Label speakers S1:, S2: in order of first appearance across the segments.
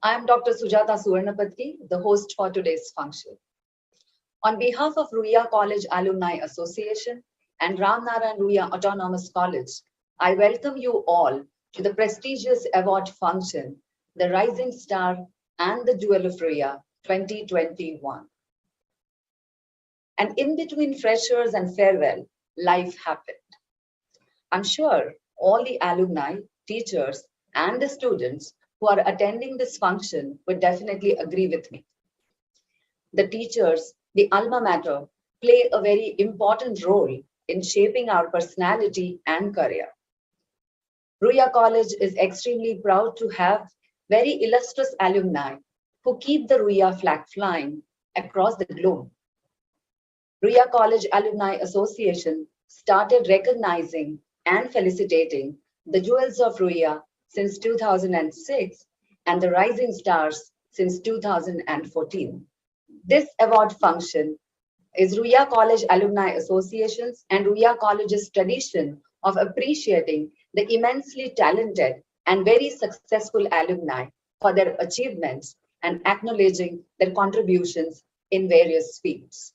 S1: I am Dr. Sujata Suvarnapatki, the host for today's function. On behalf of Ruia College Alumni Association and Ramnarayan Ruia Autonomous College, I welcome you all to the prestigious award function, the Rising Star and the Jewel of Ruia 2021. And in between freshers and farewell, life happened. I'm sure all the alumni, teachers, and the students who are attending this function would definitely agree with me. The teachers, the alma mater, play a very important role in shaping our personality and career. Ruia College is extremely proud to have very illustrious alumni who keep the Ruia flag flying across the globe. Ruia College Alumni Association started recognizing and felicitating the jewels of Ruia since 2006 and the rising stars since 2014. This award function is Ruia College Alumni Association's and Ruia College's tradition of appreciating the immensely talented and very successful alumni for their achievements and acknowledging their contributions in various fields.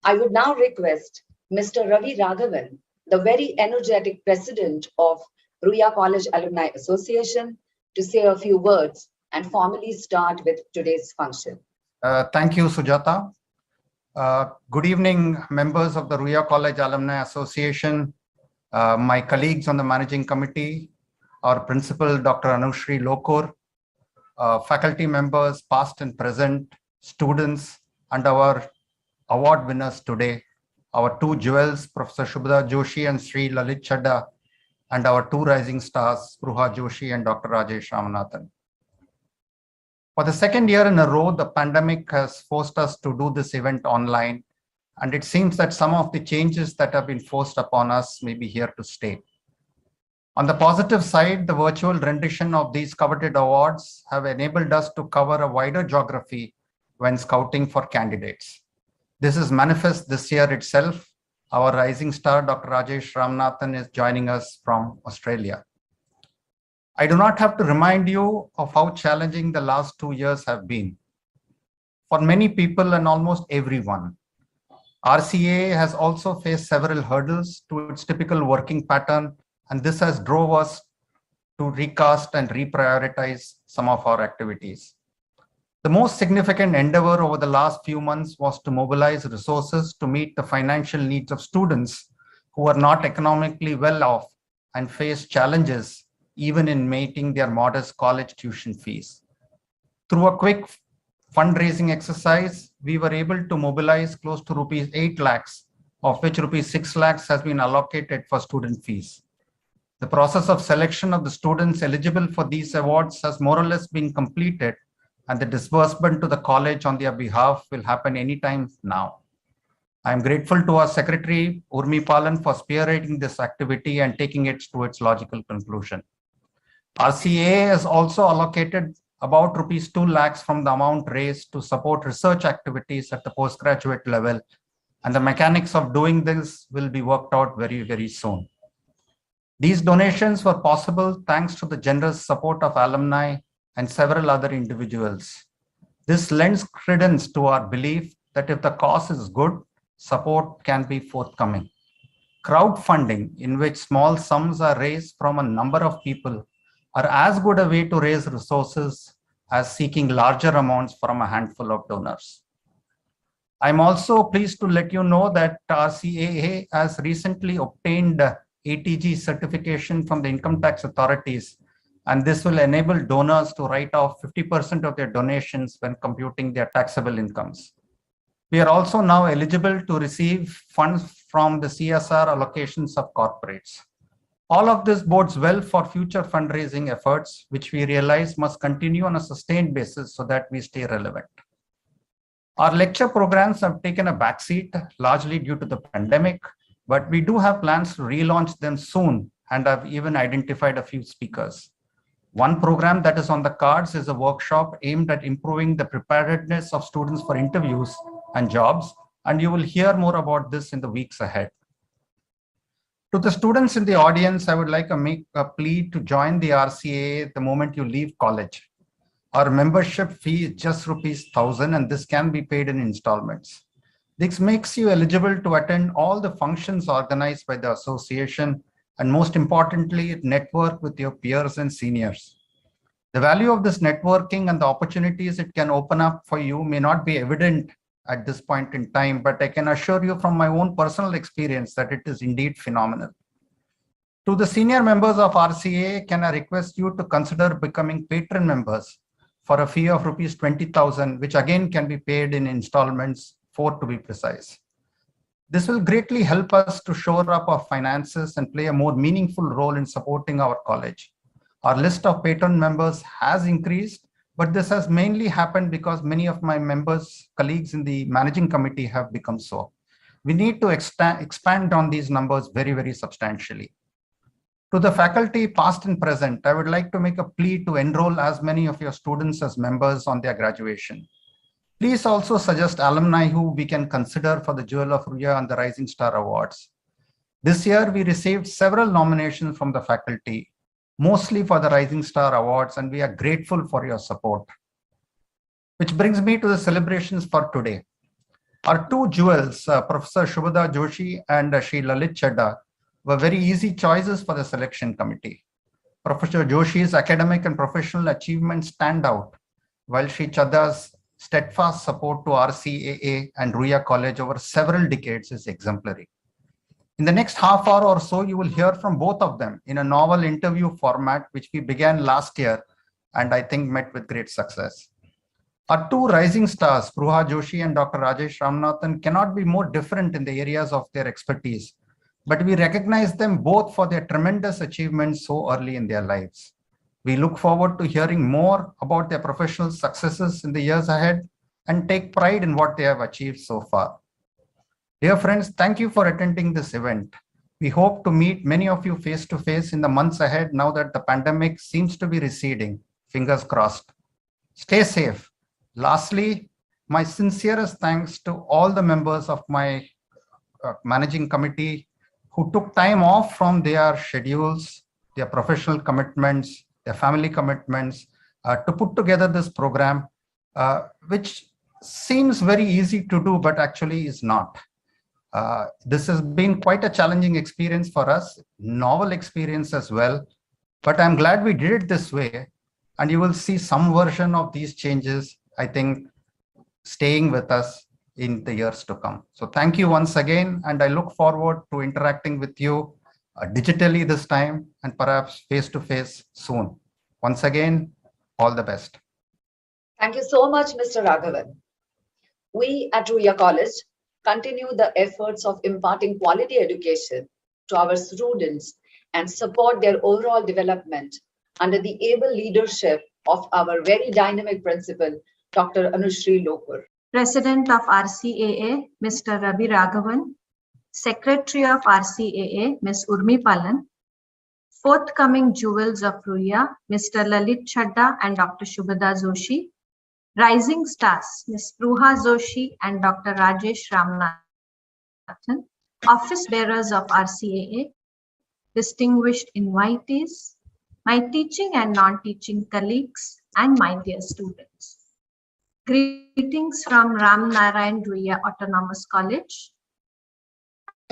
S1: I would now request Mr. Ravi Raghavan, the very energetic president of Ruia College Alumni Association, to say a few words and formally start with today's function.
S2: Thank you, Sujata. Good evening, members of the Ruia College Alumni Association, my colleagues on the managing committee, our principal, Dr. Anushri Lokur, faculty members, past and present, students, and our award winners today, our two jewels, Professor Shubhda Joshi and Sri Lalit Chanda, and our two rising stars, Spruha Joshi and Dr. Rajesh Ramanathan. For the second year in a row, the pandemic has forced us to do this event online, and it seems that some of the changes that have been forced upon us may be here to stay. On the positive side, the virtual rendition of these coveted awards have enabled us to cover a wider geography when scouting for candidates. This is manifest this year itself. Our rising star, Dr. Rajesh Ramnathan, is joining us from Australia. I do not have to remind you of how challenging the last 2 years have been. For many people and almost everyone, RCAA has also faced several hurdles to its typical working pattern, and this has drove us to recast and reprioritize some of our activities. The most significant endeavor over the last few months was to mobilize resources to meet the financial needs of students who are not economically well off and face challenges even in meeting their modest college tuition fees. Through a quick fundraising exercise, we were able to mobilize close to rupees 8 lakhs, of which rupees 6 lakhs has been allocated for student fees. The process of selection of the students eligible for these awards has more or less been completed, and the disbursement to the college on their behalf will happen anytime now. I am grateful to our secretary, Urmi Palan, for spearheading this activity and taking it to its logical conclusion. RCAA has also allocated about rupees 2 lakhs from the amount raised to support research activities at the postgraduate level, and the mechanics of doing this will be worked out very, very soon. These donations were possible thanks to the generous support of alumni and several other individuals. This lends credence to our belief that if the cause is good, support can be forthcoming. Crowdfunding, in which small sums are raised from a number of people, are as good a way to raise resources as seeking larger amounts from a handful of donors. I'm also pleased to let you know that RCAA has recently obtained ATG certification from the income tax authorities, and this will enable donors to write off 50% of their donations when computing their taxable incomes. We are also now eligible to receive funds from the CSR allocations of corporates. All of this bodes well for future fundraising efforts, which we realize must continue on a sustained basis so that we stay relevant. Our lecture programs have taken a backseat, largely due to the pandemic, but we do have plans to relaunch them soon and have even identified a few speakers. One program that is on the cards is a workshop aimed at improving the preparedness of students for interviews and jobs, and you will hear more about this in the weeks ahead. To the students in the audience, I would like to make a plea to join the RCAA the moment you leave college. Our membership fee is just rupees 1,000 and this can be paid in installments. This makes you eligible to attend all the functions organized by the association and most importantly, network with your peers and seniors. The value of this networking and the opportunities it can open up for you may not be evident at this point in time, but I can assure you from my own personal experience that it is indeed phenomenal. To the senior members of RCAA, can I request you to consider becoming patron members for a fee of rupees 20,000, which again can be paid in installments, 4 to be precise. This will greatly help us to shore up our finances and play a more meaningful role in supporting our college. Our list of patron members has increased, but this has mainly happened because many of my members, colleagues in the managing committee have become so. We need to expand on these numbers very, very substantially. To the faculty, past and present, I would like to make a plea to enroll as many of your students as members on their graduation. Please also suggest alumni who we can consider for the Jewel of Ruia and the Rising Star Awards. This year, we received several nominations from the faculty, mostly for the Rising Star Awards, and we are grateful for your support. Which brings me to the celebrations for today. Our two jewels, Professor Shubhada Joshi and Shri Lalit Chanda, were very easy choices for the selection committee. Professor Joshi's academic and professional achievements stand out, while Shri Chanda's steadfast support to RCAA and Ruia College over several decades is exemplary. In the next half hour or so, you will hear from both of them in a novel interview format, which we began last year and I think met with great success. Our two rising stars, Ruha Joshi and Dr. Rajesh Ramnathan, cannot be more different in the areas of their expertise, but we recognize them both for their tremendous achievements so early in their lives. We look forward to hearing more about their professional successes in the years ahead and take pride in what they have achieved so far. Dear friends, thank you for attending this event. We hope to meet many of you face to face in the months ahead now that the pandemic seems to be receding. Fingers crossed. Stay safe. Lastly, my sincerest thanks to all the members of my managing committee who took time off from their schedules, their professional commitments, their family commitments to put together this program, which seems very easy to do, but actually is not. This has been quite a challenging experience for us, novel experience as well, but I'm glad we did it this way. And you will see some version of these changes, I think, staying with us in the years to come. So thank you once again, and I look forward to interacting with you digitally this time and perhaps face-to-face soon. Once again, all the best.
S1: Thank you so much, Mr. Raghavan. We at Ruia College continue the efforts of imparting quality education to our students and support their overall development under the able leadership of our very dynamic principal, Dr. Anushri Lokur.
S3: President of RCAA, Mr. Ravi Raghavan, Secretary of RCAA, Ms. Urmi Palan, forthcoming jewels of Ruia, Mr. Lalit Chanda and Dr. Shubhada Joshi, rising stars, Ms. Ruha Joshi and Dr. Rajesh Ramnathan, office bearers of RCAA, distinguished invitees, my teaching and non-teaching colleagues, and my dear students. Greetings from Ram Narayan Ruia Autonomous College.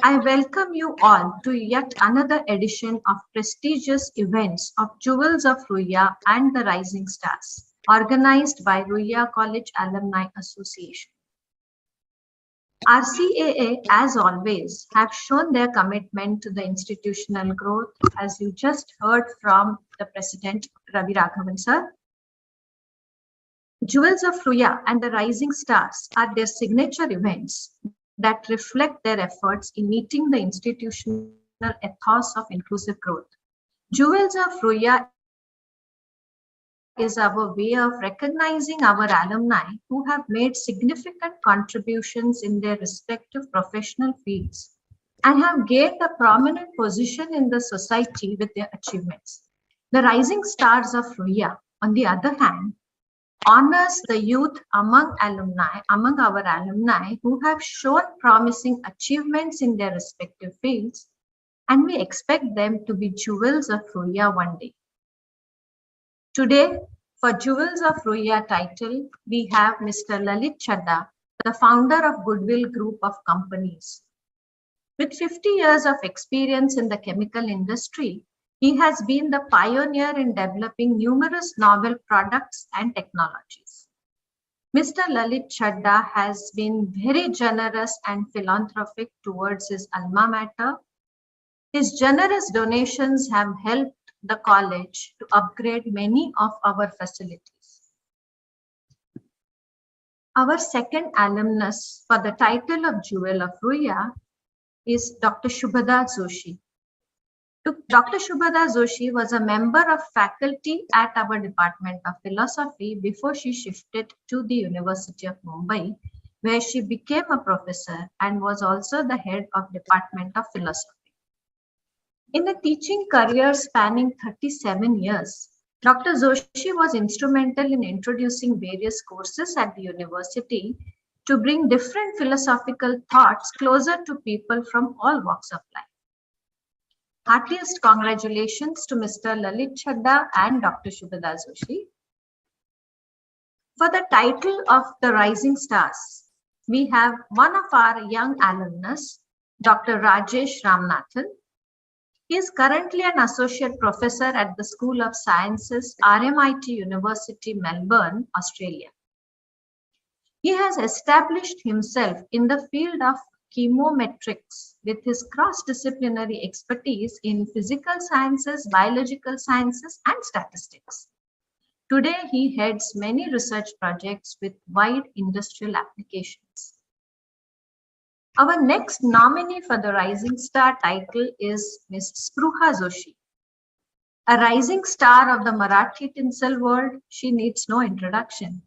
S3: I welcome you all to yet another edition of prestigious events of Jewels of Ruia and the Rising Stars, organized by Ruia College Alumni Association. RCAA, as always, have shown their commitment to the institutional growth, as you just heard from the President, Ravi Raghavan sir. Jewels of Ruia and the Rising Stars are their signature events that reflect their efforts in meeting the institutional ethos of inclusive growth. Jewels of Ruia is our way of recognizing our alumni who have made significant contributions in their respective professional fields and have gained a prominent position in the society with their achievements. The Rising Stars of Ruia, on the other hand, honors the youth among our alumni who have shown promising achievements in their respective fields, and we expect them to be jewels of Ruia one day. Today, For Jewels of Ruia title, we have Mr. Lalit Chanda, the founder of Goodwill Group of Companies. With 50 years of experience in the chemical industry, he has been the pioneer in developing numerous novel products and technologies. Mr. Lalit Chanda has been very generous and philanthropic towards his alma mater. His generous donations have helped the college to upgrade many of our facilities. Our second alumnus for the title of Jewel of Ruia is Dr. Shubhada Joshi. Dr. Shubhada Joshi was a member of faculty at our Department of Philosophy before she shifted to the University of Mumbai, where she became a professor and was also the head of Department of Philosophy. In a teaching career spanning 37 years, Dr. Joshi was instrumental in introducing various courses at the university to bring different philosophical thoughts closer to people from all walks of life. Heartiest congratulations to Mr. Lalit Chanda and Dr. Shubhada Joshi. For the title of the Rising Stars, we have one of our young alumnus, Dr. Rajesh Ramnathan. He is currently an associate professor at the School of Sciences, RMIT University, Melbourne, Australia. He has established himself in the field of chemometrics with his cross-disciplinary expertise in physical sciences, biological sciences, and statistics. Today, he heads many research projects with wide industrial applications. Our next nominee for the Rising Star title is Ms. Spruha Joshi. A rising star of the Marathi tinsel world, she needs no introduction.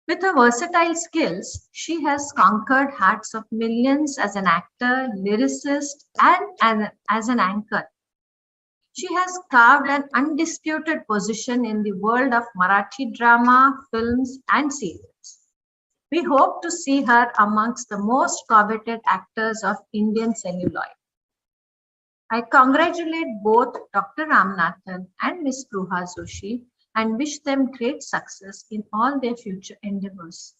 S3: With her versatile skills, she has conquered hearts of millions as an actor, lyricist, and as an anchor. She has carved an undisputed position in the world of Marathi drama, films, and serials. We hope to see her amongst the most coveted actors of Indian celluloid. I congratulate both Dr. Ramnathan and Ms. Spruha Joshi and wish them great success in all their future endeavors.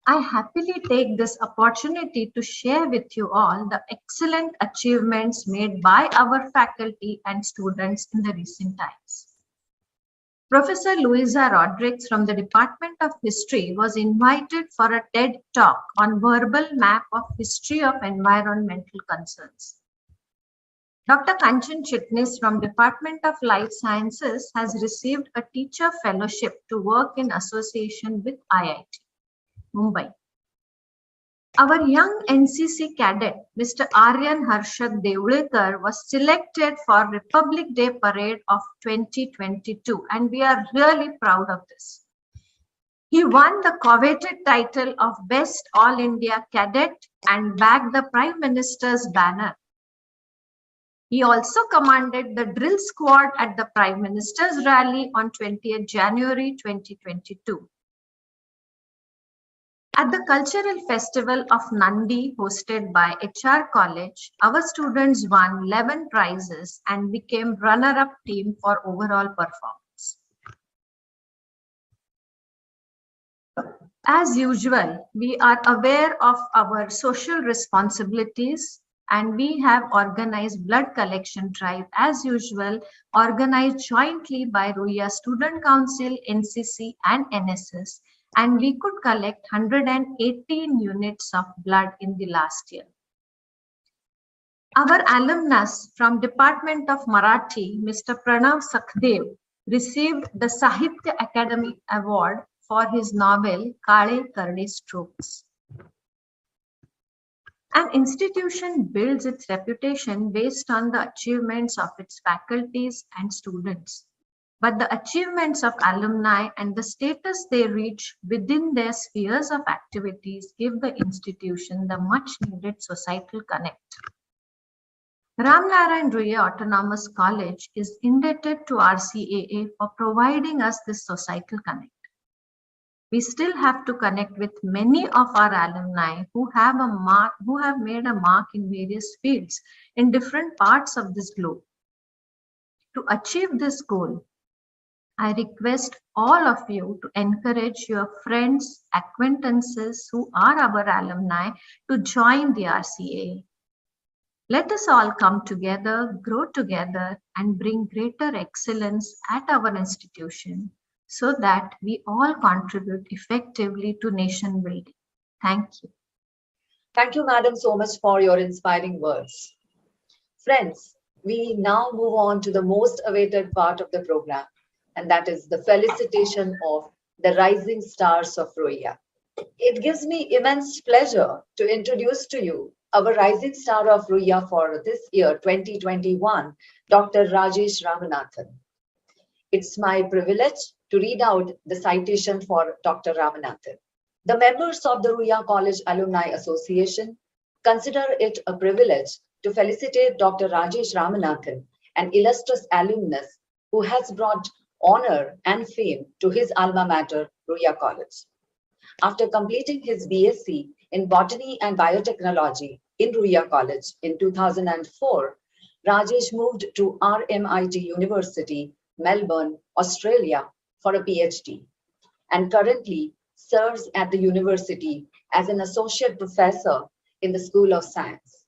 S3: I happily take this opportunity to share with you all the excellent achievements made by our faculty and students in the recent times. Professor Louisa Rodriguez from the Department of History was invited for a TED Talk on verbal map of history of environmental concerns. Dr. Kanchan Chitnis from Department of Life Sciences has received a teacher fellowship to work in association with IIT, Mumbai. Our young NCC cadet, Mr. Aryan Harshad Devulekar, was selected for Republic Day Parade of 2022, and we are really proud of this. He won the coveted title of Best All India Cadet and bagged the Prime Minister's banner. He also commanded the drill squad at the Prime Minister's rally on 20th January 2022. At the Cultural Festival of Nandi hosted by HR College, our students won 11 prizes and became runner-up team for overall performance. As usual, we are aware of our social responsibilities and we have organized blood collection drive as usual, organized jointly by Ruia Student Council, NCC and NSS, and we could collect 118 units of blood in the last year. Our alumnus from Department of Marathi, Mr. Pranav Sakhdev, received the Sahibya Academy Award for his novel Kale Karde Strokes. An institution builds its reputation based on the achievements of its faculties and students. But the achievements of alumni and the status they reach within their spheres of activities give the institution the much needed societal connect. Ramnarayan Ruia Autonomous College is indebted to RCAA for providing us this societal connect. We still have to connect with many of our alumni who have made a mark in various fields in different parts of this globe. To achieve this goal, I request all of you to encourage your friends, acquaintances who are our alumni to join the RCAA. Let us all come together, grow together, and bring greater excellence at our institution so that we all contribute effectively to nation building. Thank you.
S1: Thank you, madam, so much for your inspiring words. Friends, we now move on to the most awaited part of the program, and that is the felicitation of the rising stars of Ruia. It gives me immense pleasure to introduce to you our rising star of Ruia for this year, 2021, Dr. Rajesh Ramanathan. It's my privilege to read out the citation for Dr. Ramanathan. The members of the Ruia College Alumni Association consider it a privilege to felicitate Dr. Rajesh Ramanathan, an illustrious alumnus who has brought honor and fame to his alma mater, Ruia College. After completing his BSc in Botany and Biotechnology in Ruia College in 2004, Rajesh moved to RMIT University, Melbourne, Australia for a PhD, and currently serves at the university as an associate professor in the School of Science.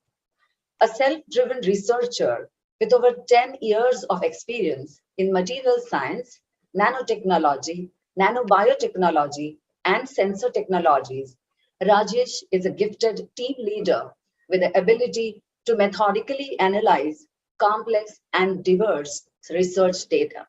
S1: A self-driven researcher with over 10 years of experience in material science, nanotechnology, nanobiotechnology, and sensor technologies, Rajesh is a gifted team leader with the ability to methodically analyze complex and diverse research data.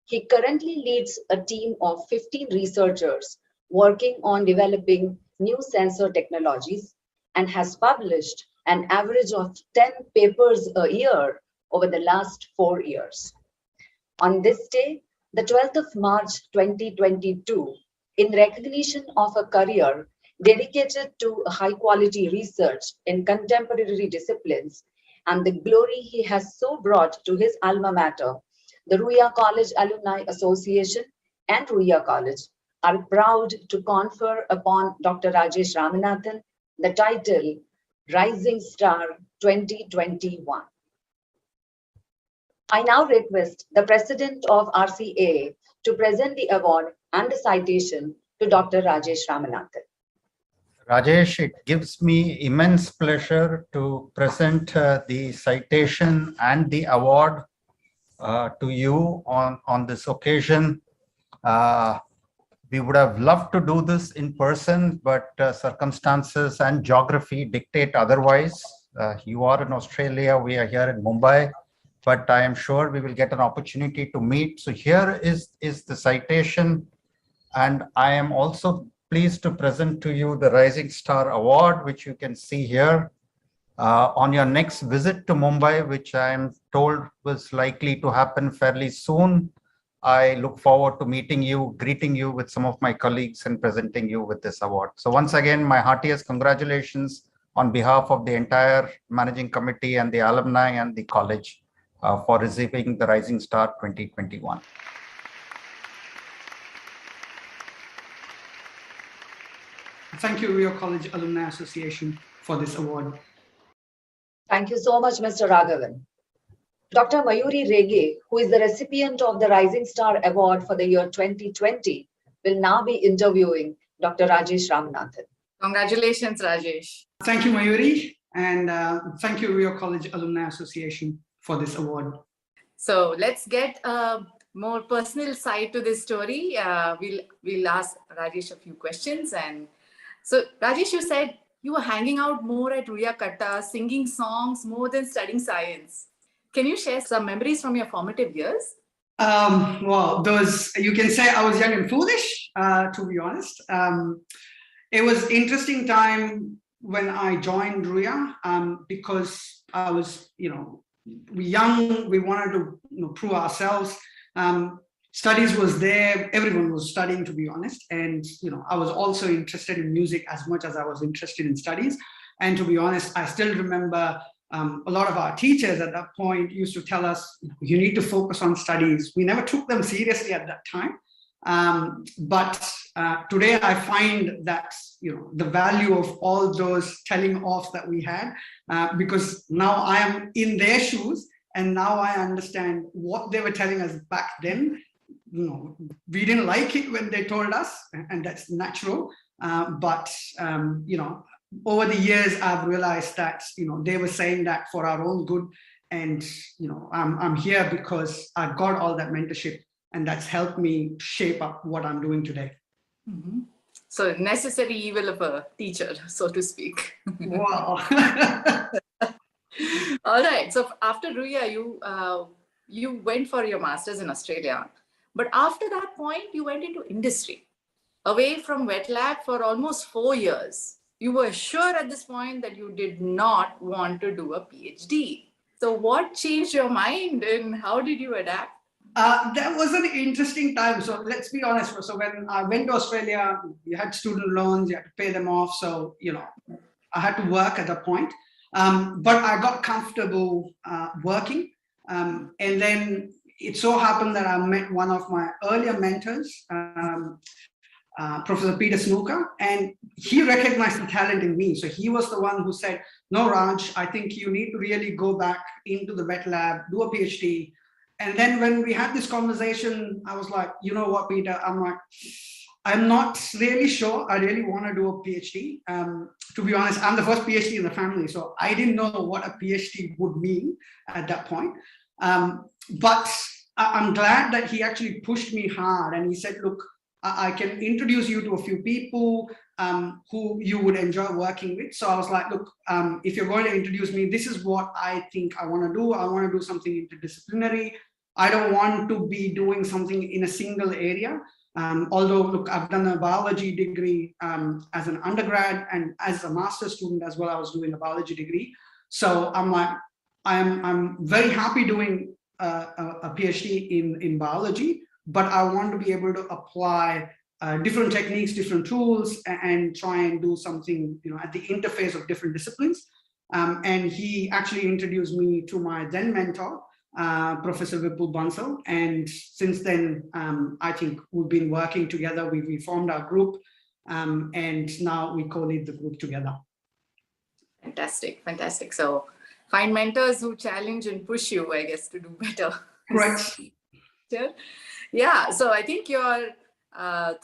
S1: He currently leads a team of 15 researchers working on developing new sensor technologies and has published an average of 10 papers a year over the last 4 years. On this day, the 12th of March 2022, in recognition of a career dedicated to high quality research in contemporary disciplines and the glory he has so brought to his alma mater, the Ruia College Alumni Association and Ruia College are proud to confer upon Dr. Rajesh Ramanathan the title Rising Star 2021. I now request the President of RCAA to present the award and the citation to Dr. Rajesh Ramanathan.
S2: Rajesh, it gives me immense pleasure to present the citation and the award to you on this occasion. We would have loved to do this in person, but circumstances and geography dictate otherwise. You are in Australia, we are here in Mumbai, but I am sure we will get an opportunity to meet. So here is the citation, and I am also pleased to present to you the Rising Star Award, which you can see here. On your next visit to Mumbai, which I am told was likely to happen fairly soon, I look forward to meeting you, greeting you with some of my colleagues and presenting you with this award. So once again, my heartiest congratulations on behalf of the entire managing committee and the alumni and the college for receiving the Rising Star 2021.
S4: Thank you, Ruia College Alumni Association, for this award.
S1: Thank you so much, Mr. Raghavan. Dr. Mayuri Rege, who is the recipient of the Rising Star Award for the year 2020, will now be interviewing Dr. Rajesh Ramnathan.
S5: Congratulations, Rajesh.
S4: Thank you, Mayuri, and thank you, Ruia College Alumni Association, for this award.
S5: So let's get a more personal side to this story. We'll ask Rajesh a few questions. And so, Rajesh, you said you were hanging out more at Ruia Katta, singing songs more than studying science. Can you share some memories from your formative years?
S4: Well, you can say I was young and foolish, to be honest. It was interesting time when I joined Ruia because I was, young, we wanted to prove ourselves. Studies was there, everyone was studying, to be honest. And, I was also interested in music as much as I was interested in studies. And to be honest, I still remember a lot of our teachers at that point used to tell us, you need to focus on studies. We never took them seriously at that time. But today I find that, the value of all those telling offs that we had, because now I am in their shoes and now I understand what they were telling us back then. we didn't like it when they told us, and that's natural. But over the years, I've realized that they were saying that for our own good, and I'm here because I got all that mentorship, and that's helped me shape up what I'm doing today.
S5: Mm-hmm. So necessary evil of a teacher, so to speak.
S4: Wow.
S5: All right. So after Ruia, you went for your master's in Australia, but after that point, you went into industry, away from wet lab for almost 4 years. You were sure at this point that you did not want to do a PhD. So what changed your mind, and how did you adapt?
S4: That was an interesting time. So let's be honest. So when I went to Australia, you had student loans, you had to pay them off. So, I had to work at that point. But I got comfortable working. And then it so happened that I met one of my earlier mentors, Professor Peter Snooker, and he recognized the talent in me. So he was the one who said, no, Raj, I think you need to really go back into the wet lab, do a PhD. And then when we had this conversation, I was like, you know what, Peter, I'm not really sure I really want to do a PhD. To be honest, I'm the first PhD in the family, so I didn't know what a PhD would mean at that point. But I'm glad that he actually pushed me hard, and he said, look, I can introduce you to a few people who you would enjoy working with. So I was like, look, if you're going to introduce me, this is what I think I want to do. I want to do something interdisciplinary. I don't want to be doing something in a single area. Although, look, I've done a biology degree as an undergrad, and as a master's student as well, I was doing a biology degree. So I'm like, I'm very happy doing a PhD in biology, but I want to be able to apply different techniques, different tools, and try and do something, at the interface of different disciplines. And he actually introduced me to my then mentor, Professor Vipul Bansal. And since then, I think we've been working together. We formed our group, and now we co-lead the group together.
S5: Fantastic, fantastic. So find mentors who challenge and push you, I guess, to do better.
S4: Correct.
S5: Sure. Yeah, so I think your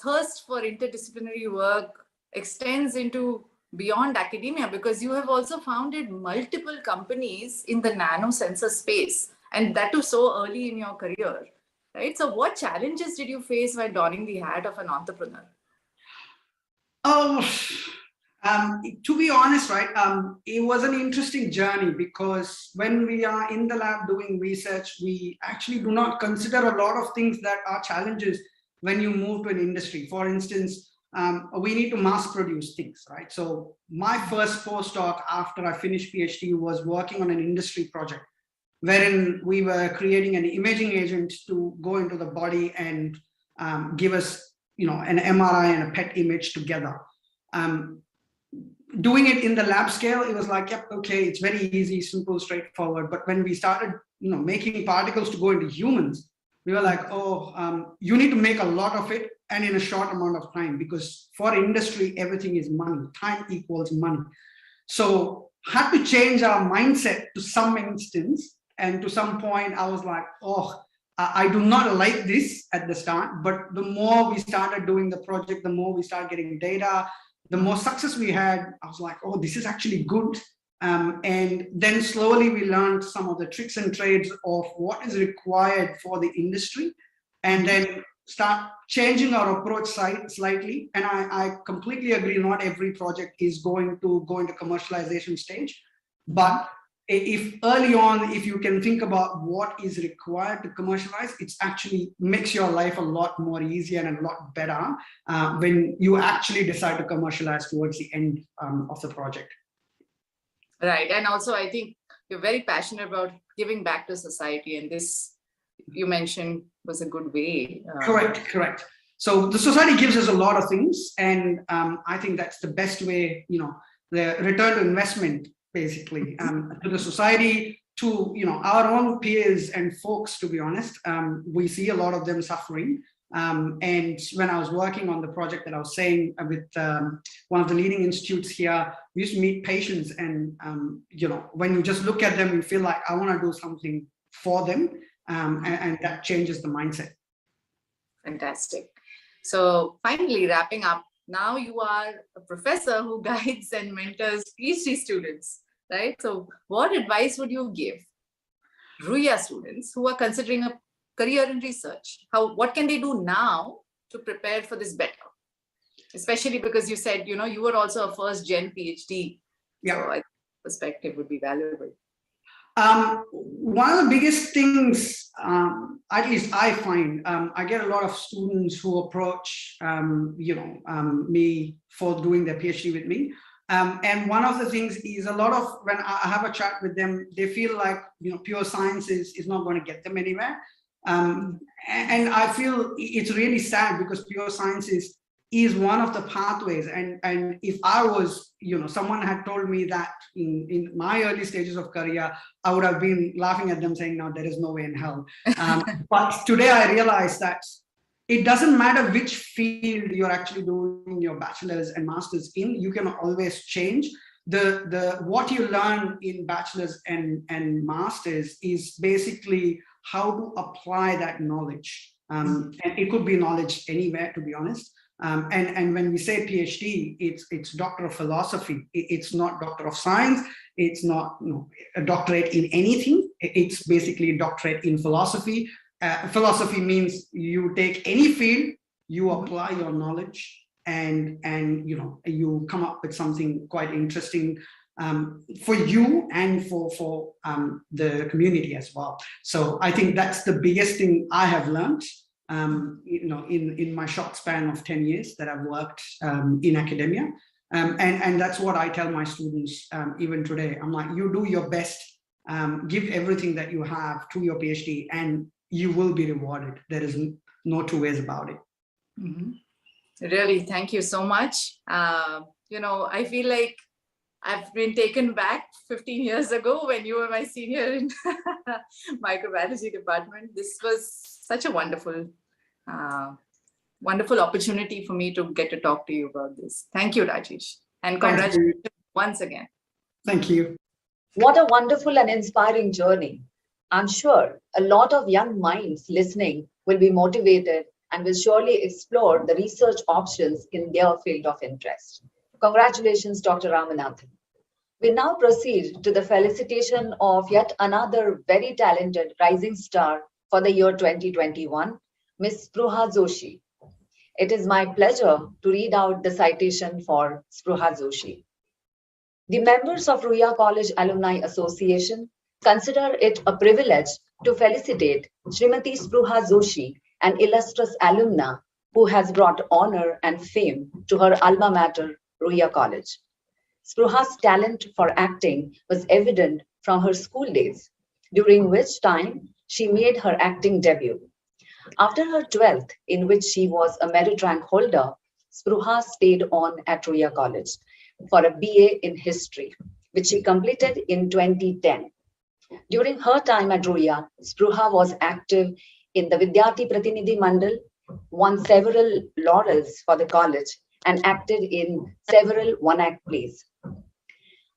S5: thirst for interdisciplinary work extends into beyond academia, because you have also founded multiple companies in the nanosensor space, and that too so early in your career, right? So what challenges did you face while donning the hat of an entrepreneur?
S4: To be honest, right, it was an interesting journey, because when we are in the lab doing research, we actually do not consider a lot of things that are challenges when you move to an industry. For instance, we need to mass produce things, right? So my first postdoc after I finished PhD was working on an industry project, wherein we were creating an imaging agent to go into the body and give us, an MRI and a PET image together. Doing it in the lab scale, it was like, yep, okay, it's very easy, simple, straightforward. But when we started, making particles to go into humans, we were like, you need to make a lot of it and in a short amount of time, because for industry, everything is money. Time equals money. So had to change our mindset to some instance. And to some point, I was like, I do not like this at the start. But the more we started doing the project, the more we started getting data, the more success we had. I was like, this is actually good. And then slowly we learned some of the tricks and trades of what is required for the industry, and then start changing our approach slightly. And I completely agree, not every project is going to go into commercialization stage. But if early on, if you can think about what is required to commercialize, it actually makes your life a lot more easier and a lot better when you actually decide to commercialize towards the end of the project.
S5: Right. And also, I think you're very passionate about giving back to society. And this, you mentioned, was a good way.
S4: Correct. So the society gives us a lot of things. And I think that's the best way, the return to investment, basically, to the society, to, our own peers and folks, to be honest. We see a lot of them suffering. And when I was working on the project that I was saying with one of the leading institutes here, we used to meet patients, and when you just look at them, you feel like, I want to do something for them, and that changes the mindset.
S5: Fantastic. So finally, wrapping up, now you are a professor who guides and mentors PhD students, right? So what advice would you give Ruia students who are considering a career in research? What can they do now to prepare for this better? Especially because you said, you were also a first gen PhD.
S4: Yeah.
S5: So I think perspective would be valuable.
S4: One of the biggest things, at least I find, I get a lot of students who approach, me for doing their PhD with me. And one of the things is a lot of, when I have a chat with them, they feel like, pure science is not going to get them anywhere. And I feel it's really sad because pure science is one of the pathways. And if I was, someone had told me that in my early stages of career, I would have been laughing at them saying, no, there is no way in hell. But today I realize that it doesn't matter which field you're actually doing your bachelor's and master's in, you can always change. What you learn in bachelor's and master's is basically how to apply that knowledge. And it could be knowledge anywhere, to be honest. And when we say PhD, it's doctor of philosophy. It's not doctor of science. It's not a doctorate in anything. It's basically a doctorate in philosophy. Philosophy means you take any field, you apply your knowledge, and you come up with something quite interesting for you and for the community as well. So I think that's the biggest thing I have learned. In my short span of 10 years that I've worked in academia. And that's what I tell my students even today. I'm like, you do your best, give everything that you have to your PhD and you will be rewarded. There is no two ways about it.
S5: Mm-hmm. Really, thank you so much. I feel like I've been taken back 15 years ago when you were my senior in microbiology department. This was such a wonderful opportunity for me to get to talk to you about this. Thank you, Rajesh. And congratulations once again.
S4: Thank you.
S1: What a wonderful and inspiring journey. I'm sure a lot of young minds listening will be motivated and will surely explore the research options in their field of interest. Congratulations, Dr. Ramanathan. We now proceed to the felicitation of yet another very talented rising star for the year 2021, Ms. Spruha Joshi. It is my pleasure to read out the citation for Spruha Joshi. The members of Ruia College Alumni Association consider it a privilege to felicitate Srimati Spruha Joshi, an illustrious alumna who has brought honor and fame to her alma mater, Ruia College. Spruha's talent for acting was evident from her school days, during which time she made her acting debut. After her 12th, in which she was a merit rank holder, Spruha stayed on at Ruia College for a BA in History, which she completed in 2010. During her time at Ruia, Spruha was active in the Vidyarthi Pratinidhi Mandal, won several laurels for the college, and acted in several one-act plays.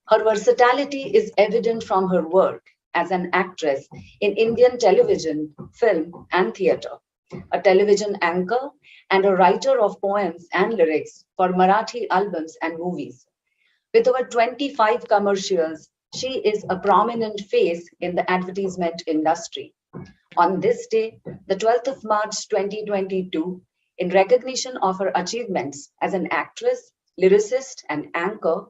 S1: Her versatility is evident from her work as an actress in Indian television, film, and theatre, a television anchor, and a writer of poems and lyrics for Marathi albums and movies. With over 25 commercials, she is a prominent face in the advertisement industry. On this day, the 12th of March 2022, in recognition of her achievements as an actress, lyricist, and anchor,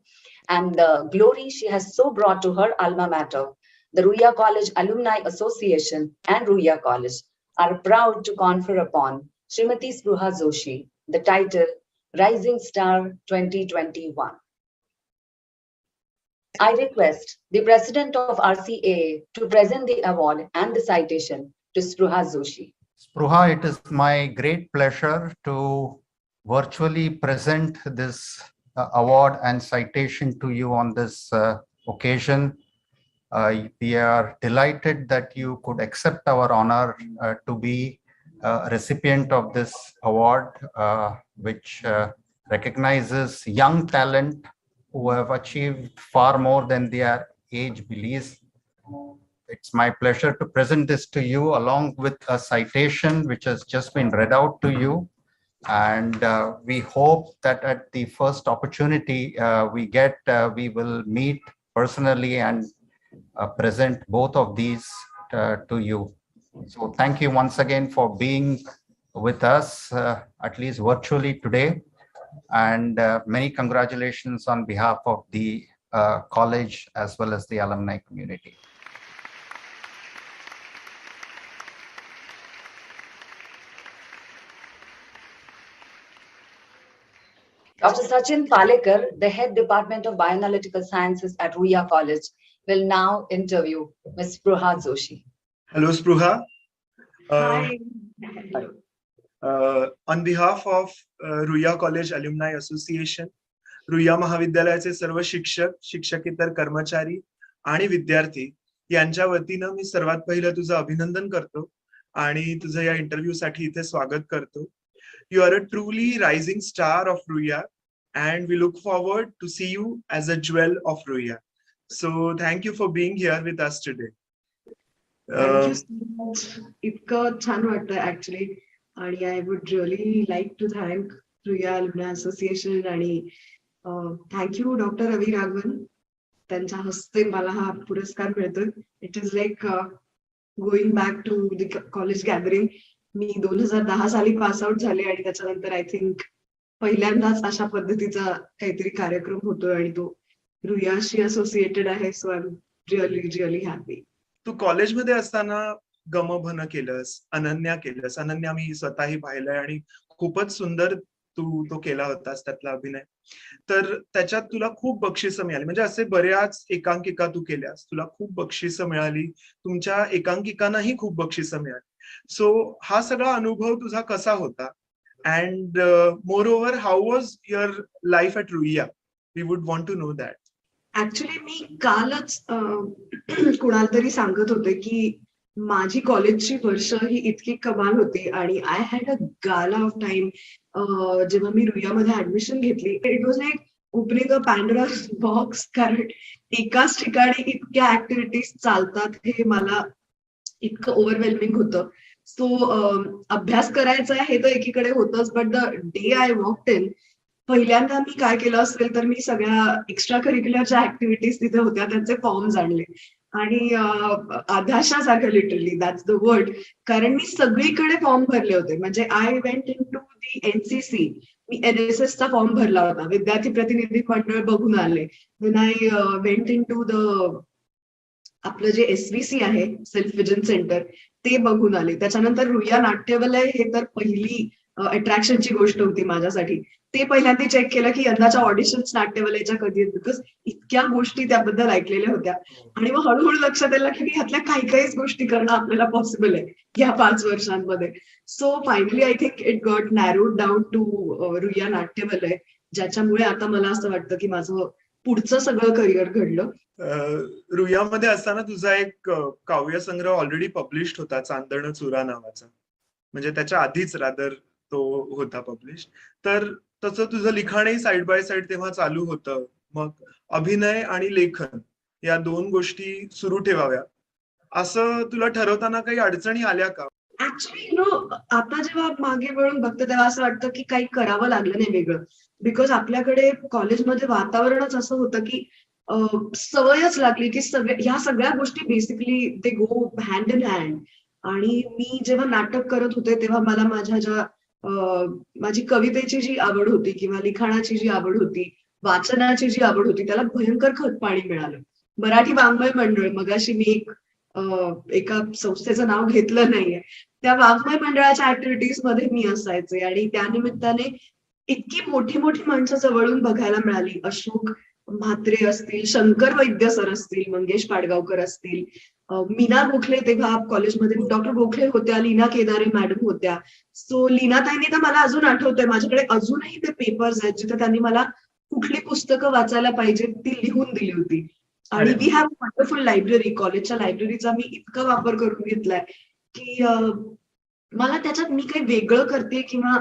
S1: and the glory she has so brought to her alma mater, the Ruia College Alumni Association and Ruia College are proud to confer upon Srimati Spruha Joshi the title Rising Star 2021. I request the President of RCAA to present the award and the citation to Spruha Joshi.
S2: Spruha, it is my great pleasure to virtually present this award and citation to you on this occasion. We are delighted that you could accept our honor to be a recipient of this award, which recognizes young talent who have achieved far more than their age believes. it's my pleasure to present this to you along with a citation which has just been read out to you. And we hope that at the first opportunity we get, we will meet personally and present both of these to you. So thank you once again for being with us, at least virtually today. And many congratulations on behalf of the college as well as the alumni community.
S1: Dr. Sachin Palekar, the Head Department of Bioanalytical Sciences at Ruia College, will now interview Ms. Spruha Joshi.
S6: Hello, Spruha.
S7: Hi.
S6: On behalf of Ruia College Alumni Association, रुया महाविद्यालयाचे सर्व शिक्षक, शिक्षकेतर कर्मचारी आणि विद्यार्थी यांच्या वतीनं मी सर्वात पहिलं तुझं अभिनंदन करतो आणि तुझं या इंटरव्ह्यू साठी इथे स्वागत करतो. You are a truly rising star of Ruia and we look forward to see you as a jewel of Ruia. So thank you for being here with us today.
S7: Thank you so much. इतकं छान वाटतं actually आणि I would really like to thank Ruia Alumni Association आणि thank you Dr. Ravi Raghavan. त्यांच्या हस्ते मला हा पुरस्कार मिळतोय. It is like going back to the college gathering. मी 2010 साली पास आउट झाले आणि त्याच्यानंतर आय थिंक पहिल्यांदाच अशा पद्धतीचा काहीतरी कार्यक्रम होतोय आणि तो रुयाशी असोसिएटेड आहे. सो आय एम रिअली हॅपी.
S6: तू कॉलेजमध्ये असताना गमभन केलंस, अनन्या केलंस. अनन्या मी स्वतःही पाहिलंय आणि खूपच सुंदर तू तो केला होतास त्यातला अभिनय. तर त्याच्यात तुला खूप बक्षिसं मिळाली. म्हणजे असे बऱ्याच एकांकिका तू केल्यास, तुला खूप बक्षिसं मिळाली. तुमच्या एकांकिकांनाही खूप बक्षिसं मिळाली. सो हा सगळा अनुभव तुझा कसा होता? And moreover how was your life at Ruia? We would want to know that.
S7: Actually मी कालच कुणाला तरी सांगत होते की माझी कॉलेजची वर्ष ही इतकी कमाल होती आणि I had a gala of time. जेव्हा मी रुईयामध्ये ऍडमिशन घेतली, it was like opening a Pandora's box. कारण एकाच ठिकाणी इतक्या ऍक्टिव्हिटीज चालतात हे मला इतकं ओव्हरवेल्मिंग होतं. सो अभ्यास करायचा हे तर एकीकडे होतंच, but the day I walked in, पहिल्यांदा मी काय केलं असेल तर मी सगळ्या एक्स्ट्रा करिक्युलरच्या ऍक्टिव्हिटीज तिथे होत्या त्यांचे फॉर्म्स आणले आणि आधाशासारखं लिटरली दॅट्स द वर्ड. कारण मी सगळीकडे फॉर्म भरले होते. म्हणजे I went in to the NCC. मी NSS चा फॉर्म भरला होता. विद्यार्थी प्रतिनिधी मंडळ बघून आले. Then I went in to the आपलं जे SVC आहे सेल्फ विजन सेंटर ते बघून आले. त्याच्यानंतर रुईया नाट्यवलय हे तर पहिली अट्रॅक्शनची गोष्ट होती माझ्यासाठी. ते पहिल्यांदा चेक केलं की यंदाच्या ऑडिशन्स नाट्यवलयच्या कधी आहेत, बिकॉज इतक्या गोष्टी त्याबद्दल ऐकलेल्या होत्या. आणि मग हळूहळू लक्षात आलं की ह्यातल्या काहीच गोष्टी करणं आपल्याला पॉसिबल आहे या 5 वर्षांमध्ये. So finally I think it got narrowed down to Ruia Natyavalay, ज्याच्यामुळे आता मला असं वाटतं की माझं पुढचं सगळं करिअर घडलं.
S6: रुईयामध्ये असताना तुझा एक काव्यसंग्रह ऑलरेडी पब्लिश्ड होता, चांदण चुरा नावाचा. म्हणजे त्याच्या आधीच रादर तो होता पब्लिश. तर तसं तुझं लिखाणही साइड बाय साइड तेव्हा चालू होतं. मग अभिनय आणि लेखन या 2 गोष्टी सुरू ठेवाव्या असं तुला ठरवताना काही अडचणी आल्या का?
S7: ऍक्च्युली आता जेव्हा मागे वळून बघतो तेव्हा असं वाटतं की काही करावं लागलं नाही वेगळं. बिकॉज आपल्याकडे कॉलेजमध्ये वातावरणच असं होतं की सवयच लागली की ह्या सगळ्या गोष्टी basically they go hand in hand. आणि मी जेव्हा नाटक करत होते तेव्हा मला माझी कवितेची जी आवड होती किंवा लिखाणाची जी आवड होती, वाचनाची जी आवड होती, त्याला भयंकर खतपाणी मिळालं. मराठी वाङ्मय मंडळ, मगाशी मी एका संस्थेचं नाव घेतलं नाहीये, त्या वाङ्मय मंडळाच्या ऍक्टिव्हिटीज मध्ये मी असायचे आणि त्यानिमित्ताने इतकी मोठी माणसं जवळून बघायला मिळाली. अशोक म्हात्रे असतील, शंकर वैद्य सर असतील, मंगेश पाडगावकर असतील, मीना गोखले तेव्हा कॉलेजमध्ये डॉक्टर गोखले होत्या, लीना केदारे मॅडम होत्या. सो लीनाताईंनी तर मला अजून आठवतंय, माझ्याकडे अजूनही ते पेपर्स आहेत जिथे त्यांनी मला कुठली पुस्तकं वाचायला पाहिजे ती लिहून दिली होती. आणि वी हॅव वंडरफुल लायब्ररी. कॉलेजच्या लायब्ररीचा मी इतका वापर करून घेतलाय की मला त्याच्यात मी काही वेगळं करते किंवा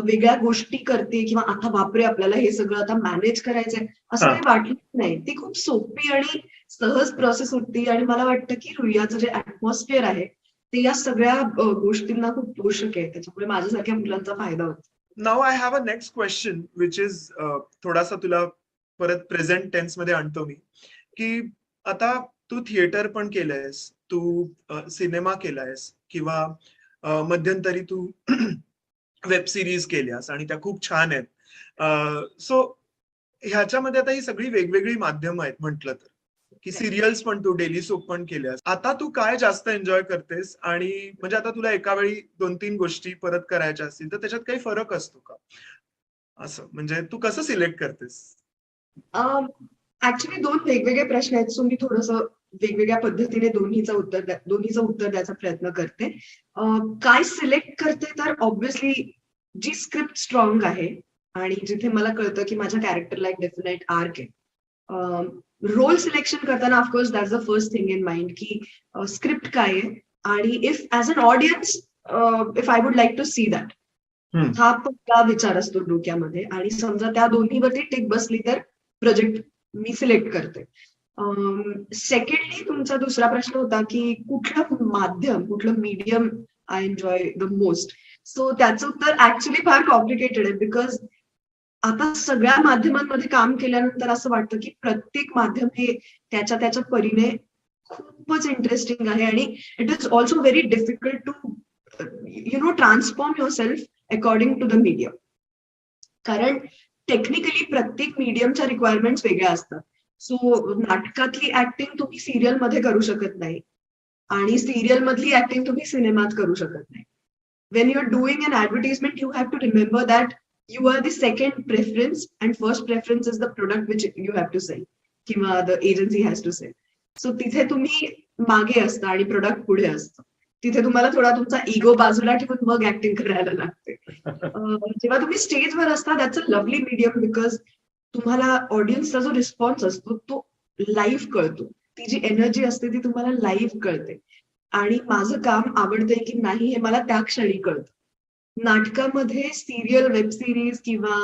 S7: वेगळ्या गोष्टी करते किंवा आता बापरे आपल्याला हे सगळं आता मॅनेज करायचंय असं काही वाटलं नाही. ती खूप सोपी आणि सहज प्रोसेस होती आणि मला वाटतं की रुईयाचं जे ऍटमॉस्फिअर आहे ते या सगळ्या गोष्टींना खूप पोषक आहे, त्याच्यामुळे माझ्यासारख्या मुलांचा फायदा होतो.
S6: Now I have a next question which is थोडासा तुला परत प्रेझेंट टेन्स मध्ये आणतो मी, की आता तू थिएटर पण केलंयस, तू सिनेमा केलायस किंवा मध्यंतरी तू वेब सिरीज केल्यास आणि त्या खूप छान आहेत. सो ह्याच्यामध्ये आता ही सगळी वेगवेगळी माध्यमं आहेत म्हटलं तर, की सिरियल्स पण तू डेली सोप पण केल्यास. आता तू काय जास्त एन्जॉय करतेस आणि म्हणजे आता तुला एका वेळी 2-3 गोष्टी परत करायच्या असतील तर त्याच्यात काही फरक असतो का? असं म्हणजे तू कसं सिलेक्ट करतेस?
S7: ऍक्च्युली 2 वेगवेगळे प्रश्न आहेत, सो मी थोडंसं वेगवेगळ्या पद्धतीने दोन्हीचं उत्तर द्यायचा प्रयत्न करते. काय सिलेक्ट करते तर ऑब्व्हियसली जी स्क्रिप्ट स्ट्रॉंग आहे आणि जिथे मला कळतं की माझ्या कॅरेक्टरला एक डेफिनेट आर्क आहे. रोल सिलेक्शन करताना of course that's the first thing in mind की स्क्रिप्ट काय आहे आणि if as an audience if I would like to see that, हा पहिला विचार असतो डोक्यामध्ये. आणि समजा त्या दोन्हीवरती टिक बसली तर प्रोजेक्ट मी सिलेक्ट करते. सेकंडली तुमचा दुसरा प्रश्न होता की कुठलं माध्यम, कुठलं medium I enjoy the most. So त्याचं उत्तर ऍक्च्युली फार कॉम्प्लिकेटेड आहे, बिकॉज आता सगळ्या माध्यमांमध्ये काम केल्यानंतर असं वाटतं की प्रत्येक माध्यम हे त्याच्या त्याच्या परीने खूपच इंटरेस्टिंग आहे आणि it is also very difficult to transform your self according to the medium. कारण टेक्निकली प्रत्येक मीडियमच्या रिक्वायरमेंट्स वेगळ्या असतात. सो नाटकातली ऍक्टिंग तुम्ही सिरियल मध्ये करू शकत नाही आणि सिरियल मधली ऍक्टिंग तुम्ही सिनेमात करू शकत नाही. When you are doing an advertisement you have to remember that you are the second preference and first preference is the product which you have to sell किंवा the agency has to sell. So तिथे तुम्ही मागे असता आणि product पुढे असतं. तिथे तुम्हाला थोडा तुमचा इगो बाजूला ठेवून मग ऍक्टिंग करायला लागते. जेव्हा तुम्ही स्टेजवर असता that's a lovely medium, because तुम्हाला ऑडियन्सचा जो रिस्पॉन्स असतो तो लाईव्ह कळतो. ती जी एनर्जी असते ती तुम्हाला लाईव्ह कळते आणि माझं काम आवडतंय की नाही हे मला त्या क्षणी कळतं. नाटकामध्ये सिरियल, वेब सिरीज किंवा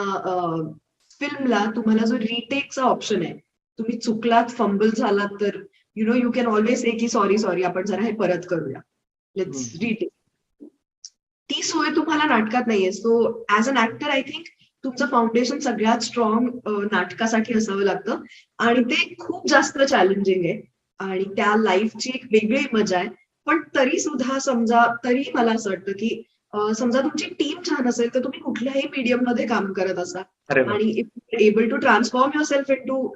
S7: फिल्मला तुम्हाला जो रिटेकचा ऑप्शन आहे, तुम्ही चुकलात, फंबल झालात तर यू कॅन ऑलवेज से की सॉरी आपण जरा हे परत करूया, लेट्स रिटेक. ती सोय तुम्हाला नाटकात नाहीये. So as an actor I think तुमचं फाउंडेशन सगळ्यात स्ट्रॉंग नाटकासाठी असावं लागतं आणि ते खूप जास्त चॅलेंजिंग आहे आणि त्या लाईफची एक वेगळी मजा आहे. पण तरी सुद्धा समजा तरी मला असं वाटतं की समजा तुमची टीम छान असेल तर तुम्ही कुठल्याही मीडियम मध्ये काम करत असाल आणि if able to transform your self in to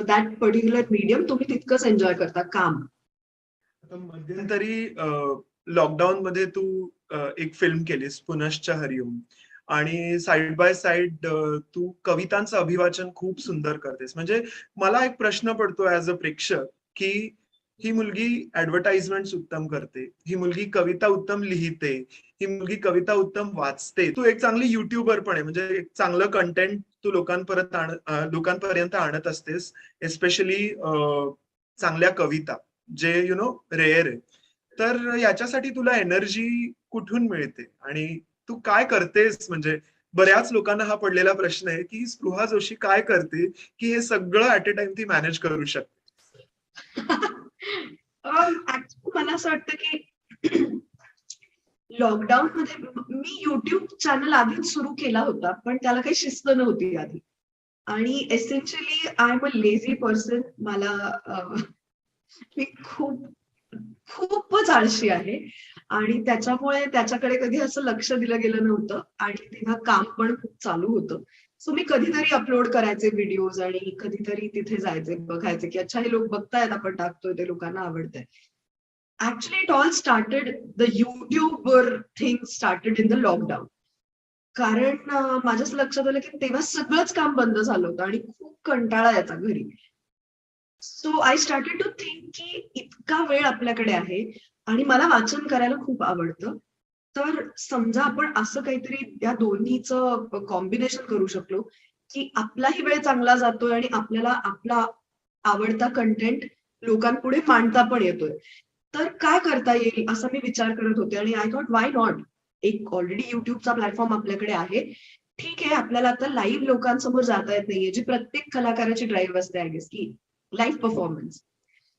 S7: that particular medium तुम्ही तितकंच एन्जॉय करता काम.
S6: मध्यंतरी लॉकडाऊन मध्ये तू एक फिल्म केलीस पुनश्च हरिओम आणि साइड बाय साइड तू कवितांचं अभिवाचन खूप सुंदर करतेस. म्हणजे मला एक प्रश्न पडतो ऍज अ प्रेक्षक की ही मुलगी ऍडव्हर्टाइजमेंट उत्तम करते, ही मुलगी कविता उत्तम लिहिते, ही मुलगी कविता उत्तम वाचते, तू एक चांगली युट्यूबर पण आहे, म्हणजे एक चांगलं कंटेंट तू लोकांपर्यंत आणत असतेस, एस्पेशली चांगल्या कविता जे रेअर आहे. तर याच्यासाठी तुला एनर्जी कुठून मिळते आणि तू काय करतेस? म्हणजे बऱ्याच लोकांना हा पडलेला प्रश्न आहे की स्पृहा जोशी काय करते की हे सगळं ऍट अ टाइम ती मॅनेज करू शकते.
S7: मला असं वाटतं की लॉकडाऊन मध्ये मी युट्यूब चॅनल आधीच सुरू केला होता, पण त्याला काही शिस्त नव्हती आधी आणि essentially I am a lazy person. मी खूपच आळशी आहे आणि त्याच्यामुळे त्याच्याकडे कधी असं लक्ष दिलं गेलं नव्हतं आणि तेव्हा काम पण खूप चालू होतं. सो मी कधीतरी अपलोड करायचे व्हिडिओज आणि कधीतरी तिथे जायचे, बघायचे की अच्छा हे लोक बघतायत, आपण टाकतोय, ते लोकांना आवडतंय. Actually, it all started, the YouTuber thing started in the lockdown. कारण माझ्याच लक्षात आलं की तेव्हा सगळंच काम बंद झालं होतं आणि खूप कंटाळा यायचा घरी. सो आय स्टार्टेड टू थिंक की इतका वेळ आपल्याकडे आहे आणि मला वाचन करायला खूप आवडतं, तर समजा आपण असं काहीतरी या दोन्हीचं कॉम्बिनेशन करू शकलो की आपलाही वेळ चांगला जातोय आणि आपल्याला आपला आवडता कंटेंट लोकांपुढे मांडता पण येतोय, तर काय करता येईल असा मी विचार करत होते आणि आय थॉट वाय नॉट. एक ऑलरेडी युट्यूबचा प्लॅटफॉर्म आपल्याकडे आहे, ठीक आहे, आपल्याला आता लाईव्ह लोकांसमोर जाता येत नाहीये, जी प्रत्येक कलाकाराची ड्राईव्ह असते आय गेस की लाईव्ह परफॉर्मन्स.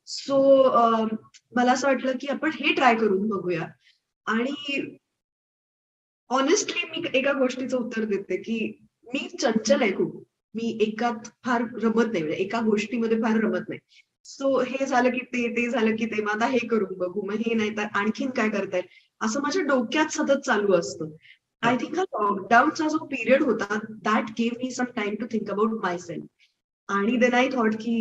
S7: सो मला असं वाटलं की आपण हे ट्राय करून बघूया. आणि ऑनेस्टली मी एका गोष्टीचं उत्तर देते की मी चंचल आहे खूप. मी एकात फार रमत नाही, म्हणजे एका गोष्टीमध्ये फार रमत नाही. सो हे झालं की ते झालं की ते, मग आता हे करून बघू, मग हे नाही तर आणखीन काय करता येईल, असं माझ्या डोक्यात सतत चालू असतं. आय थिंक हा लॉकडाऊनचा जो पिरियड होता, that gave me some time to think about myself. आणि देन आय थॉट की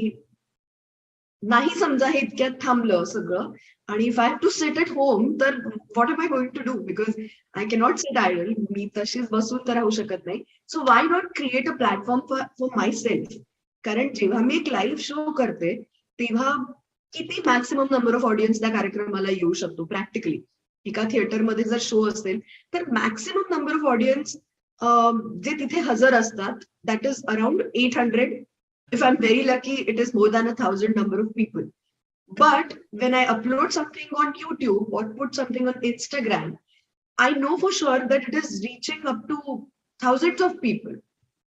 S7: नाही समजा हे इतक्यात थांबलं सगळं, आणि if I have to sit at home, तर what am I going to do, because I cannot sit idle, मी तशीच बसून तर राहू शकत नाही. So why not create a platform for myself. कारण जेव्हा मी एक लाईव्ह शो करते तेव्हा किती मॅक्सिमम नंबर ऑफ ऑडियन्स त्या कार्यक्रमाला येऊ शकतो प्रॅक्टिकली. एका थिएटरमध्ये जर शो असेल तर मॅक्सिमम नंबर ऑफ ऑडियन्स जे तिथे हजर असतात, that is around 800. If I'm very lucky, it is more than 1,000 number of people. But when I upload something on YouTube or put something on Instagram, I know for sure that it is reaching up to thousands of people.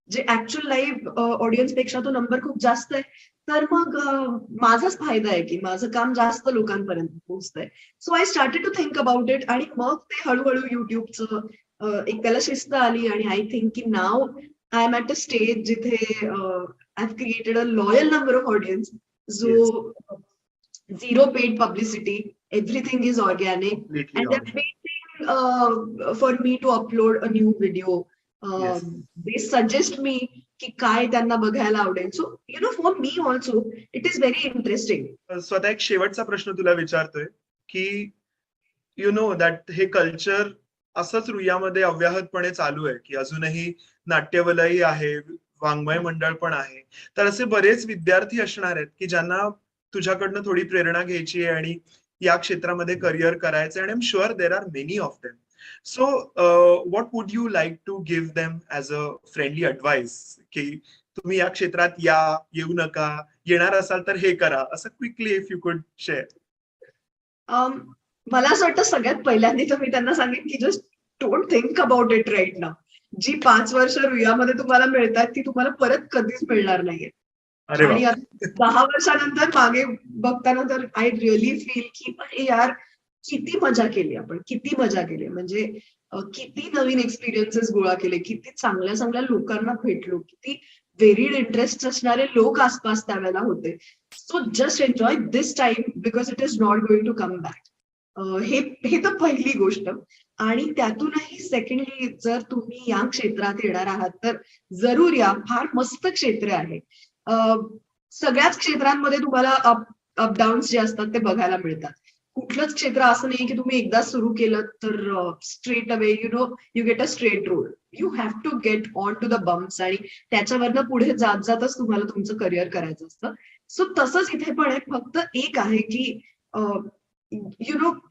S7: J actual live audience पेक्षा तो number खूप जास्त आहे. तर मग माझाच फायदा आहे की माझं काम जास्त लोकांपर्यंत पोहोचतंय. So I started to think about it, आणि मग ते हळूहळू युट्यूबचं एक त्याला शिस्त आली. आणि आय थिंक की नाव I am at a stage जिथे I have created a loyal number of audience, जो zero paid publicity, everything is organic, and they're waiting for me to upload a new video. They suggest me की काय त्यांना बघायला आवडेल. So you know, for me also it is very interesting.
S6: स्वतः एक शेवटचा प्रश्न तुला विचारतोय की यु नो दॅट हे कल्चर असंच रुईयामध्ये अव्याहतपणे चालू आहे की अजूनही नाट्यवलयी आहे, वाङ्मय मंडळ पण आहे, तर असे बरेच विद्यार्थी असणार आहेत की ज्यांना तुझ्याकडनं थोडी प्रेरणा घ्यायची आहे आणि या क्षेत्रामध्ये करिअर करायचं, आणि I am sure there are many of them. So what would you like to give them as a friendly advice, की तुम्ही या क्षेत्रात या, येऊ नका, येणार असाल तर हे करा, असं quickly if you could share.
S7: मला असं वाटतं सगळ्यात पहिल्यांदा तर मी त्यांना सांगेन की just don't think about it right now. जी 5 वर्ष रुईयामध्ये तुम्हाला मिळतात ती तुम्हाला परत कधीच मिळणार नाहीये. आणि 10 वर्षानंतर मागे बघताना तर आय रिअली फील की अरे यार, किती मजा केली आपण, किती मजा केली. म्हणजे किती नवीन एक्सपिरियन्सेस गोळा केले, किती चांगल्या चांगल्या लोकांना भेटलो, किती व्हेरीड इंटरेस्ट असणारे लोक आसपास त्यावेळेला होते. So just enjoy this time because it is not going to come back. हे तर पहिली गोष्ट. आणि त्यातूनही सेकंडली, जर तुम्ही या क्षेत्रात येणार आहात तर जरूर या. फार मस्त क्षेत्र आहे. सगळ्याच क्षेत्रांमध्ये तुम्हाला अपडाऊन्स जे असतात ते बघायला मिळतात. कुठलंच क्षेत्र असं नाही की तुम्ही एकदा सुरू केलं तर straight away you get a straight road. You have to get on to the bumps, आणि त्याच्यावरनं पुढे जात जातच तुम्हाला तुमचं करिअर करायचं असतं. सो तसंच इथे पण आहे. फक्त एक आहे की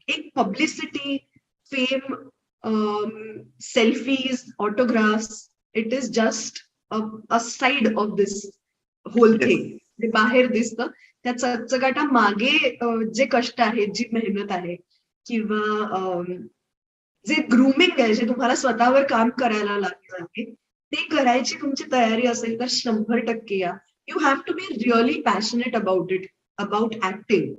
S7: एक publicity, fame, selfies, autographs, it is just a side of this whole thing. ते बाहेर दिसतं, त्या चकचकाटा मागे जे कष्ट आहेत, जी मेहनत आहे, किंवा जे ग्रूमिंग आहे, जे तुम्हाला स्वतःवर काम करायला लागणार आहे, ते करायची तुमची तयारी असेल तर 100% या. You have to be really passionate about it, about acting,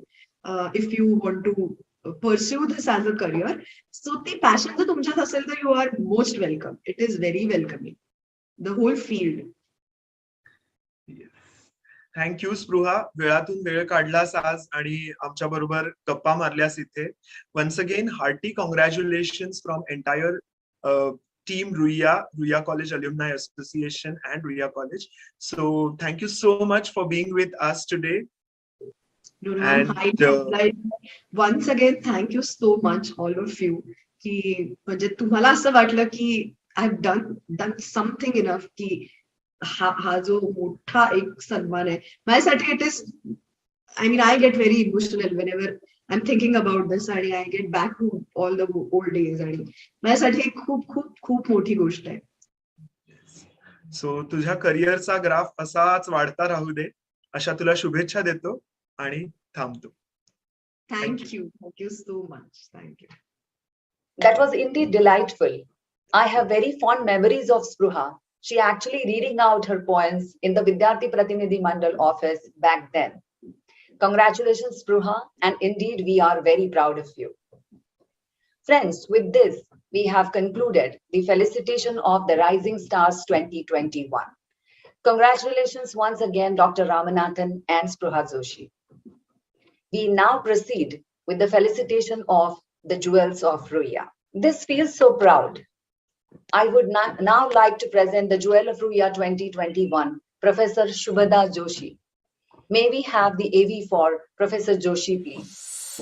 S7: if you want to pursue this as a career. So ती पॅशन जर तुमच्यात असेल तर you are most welcome. It is very welcoming, the whole field.
S6: Thank you Spruha, वेळातून वेळ काढलास आज आणि आमच्या बरोबर गप्पा मारल्यास इथे. Once again hearty congratulations from entire team Ruia College Alumni Association and Ruia College. So thank you so much for being with us today.
S7: Once again thank you so much all of you. की म्हणजे तुम्हाला असं वाटलं की I have done something enough, की हा जो मोठा एक सन्मान आहे माझ्यासाठी. It is, I mean, I get very emotional whenever I am thinking about this, आणि I get back to all the old days. आणि माझ्यासाठी खूप खूप खूप मोठी गोष्ट आहे.
S6: सो तुझ्या करिअरचा ग्राफ असाच वाढता राहू दे, अशा तुला शुभेच्छा देतो आणि थांबतो.
S7: Thank you so much. Thank you.
S1: That was indeed delightful. I have very fond memories of Spruha. She actually reading out her poems in the Vidyarthi Pratinidhi Mandal office back then. Congratulations, Spruha, and indeed we are very proud of you. Friends, with this, we have concluded the Felicitation of the Rising Stars 2021. Congratulations once again, Dr. Ramanathan and Spruha Joshi. We now proceed with the Felicitation of the Jewels of Ruia. This feels so proud. I would now like to present the Jewel of Ruia 2021, Professor Shubhada Joshi. May we have the AV for Professor Joshi, please?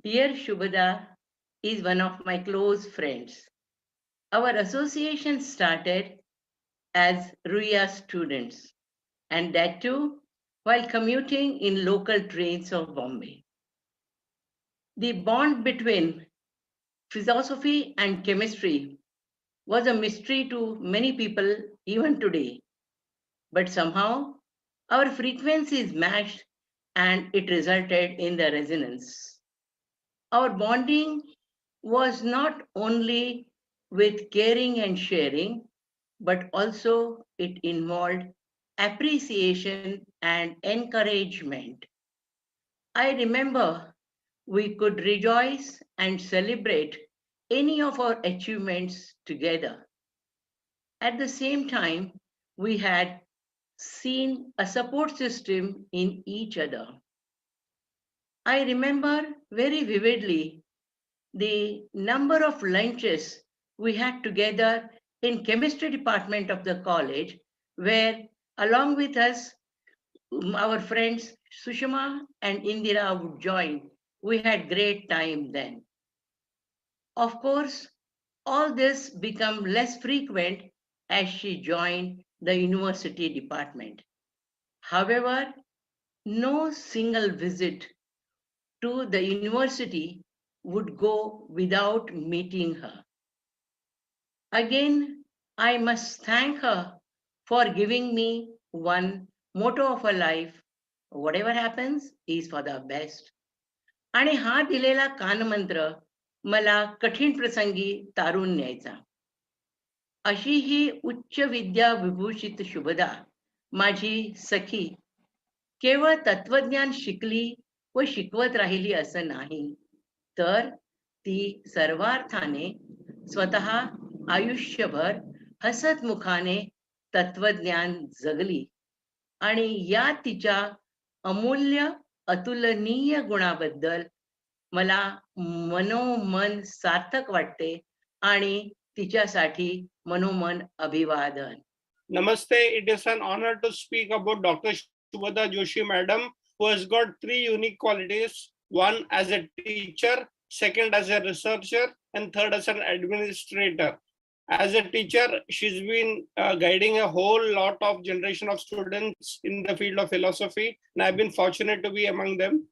S8: Dear Shubhada is one of my close friends. Our association started as Ruia students, and that too while commuting in local trains of Bombay. The bond between philosophy and chemistry was a mystery to many people even today. But somehow our frequencies matched and it resulted in the resonance. Our bonding was not only with caring and sharing, but also it involved appreciation and encouragement. I remember we could rejoice and celebrate any of our achievements together. At the same time, we had seen a support system in each other. I remember very vividly the number of lunches we had together in chemistry department of the college, where along with us, our friends Sushma and Indira would join. We had great time then. Of course, all this became less frequent as she joined the university department. However, no single visit to the university would go without meeting her. Again, I must thank her for giving me one motto of her life: whatever happens is for the best. आणि हा दिलेला कानमंत्र मला कठीण प्रसंगी तारून न्यायचा. अशी ही उच्च विद्या विभूषित शुभदा माझी सखी केवळ तत्वज्ञान शिकली व शिकवत राहिली असं नाही, तर ती सर्वार्थाने स्वतः आयुष्यभर हसतमुखाने तत्वज्ञान जगली आणि या तिच्या अमूल्य अतुलनीय गुणाबद्दल मला मनोमन सार्थक वाटते आणि तिच्यासाठी मनोमन अभिवादन.
S9: Namaste. It is an honor to speak about Dr. Shubhada Joshi Madam, who has got 3 unique qualities: one as a teacher, second as a researcher, and third as an administrator. As a teacher, she's been guiding a whole lot of generation of students in the field of philosophy, and I've been fortunate to be among them.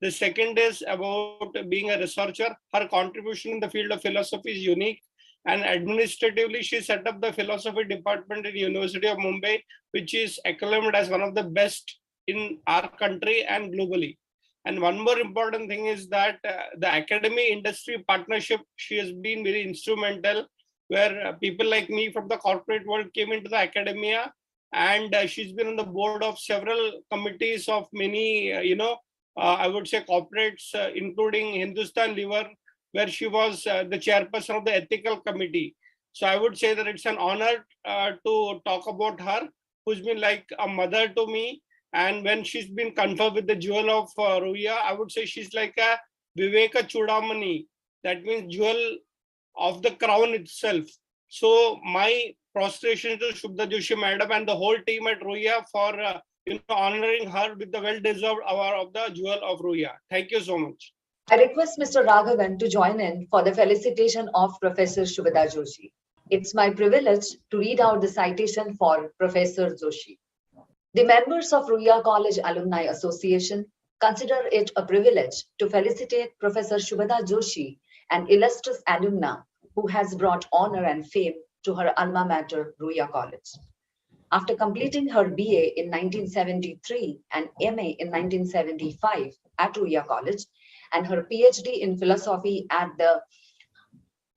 S9: The second is about being a researcher. Her contribution in the field of philosophy is unique. And administratively, she set up the philosophy department in University of Mumbai, which is acclaimed as one of the best in our country and globally. And one more important thing is that the academy industry partnership, she has been very instrumental, where people like me from the corporate world came into the academia, and she's been on the board of several committees of many, I would say corporates, including Hindustan Liver, where she was the chairperson of the ethical committee. So I would say that it's an honor to talk about her, who's been like a mother to me. And when she's been conferred with the jewel of Ruia, I would say she's like a Viveka Chudamani. That means jewel of the crown itself. So my prostration to Shubhda Joshi Madam and the whole team at Ruia for honoring her with the well-deserved award of the Jewel of Ruia. Thank you so much.
S1: I request Mr. Raghavan to join in for the felicitation of Professor Shubhda Joshi. It's my privilege to read out the citation for Professor Joshi. The members of Ruia College Alumni Association consider it a privilege to felicitate Professor Shubhda Joshi, an illustrious alumna who has brought honor and fame to her alma mater, Ruia College. After completing her BA in 1973 and MA in 1975 at Ruia College and her PhD in philosophy at the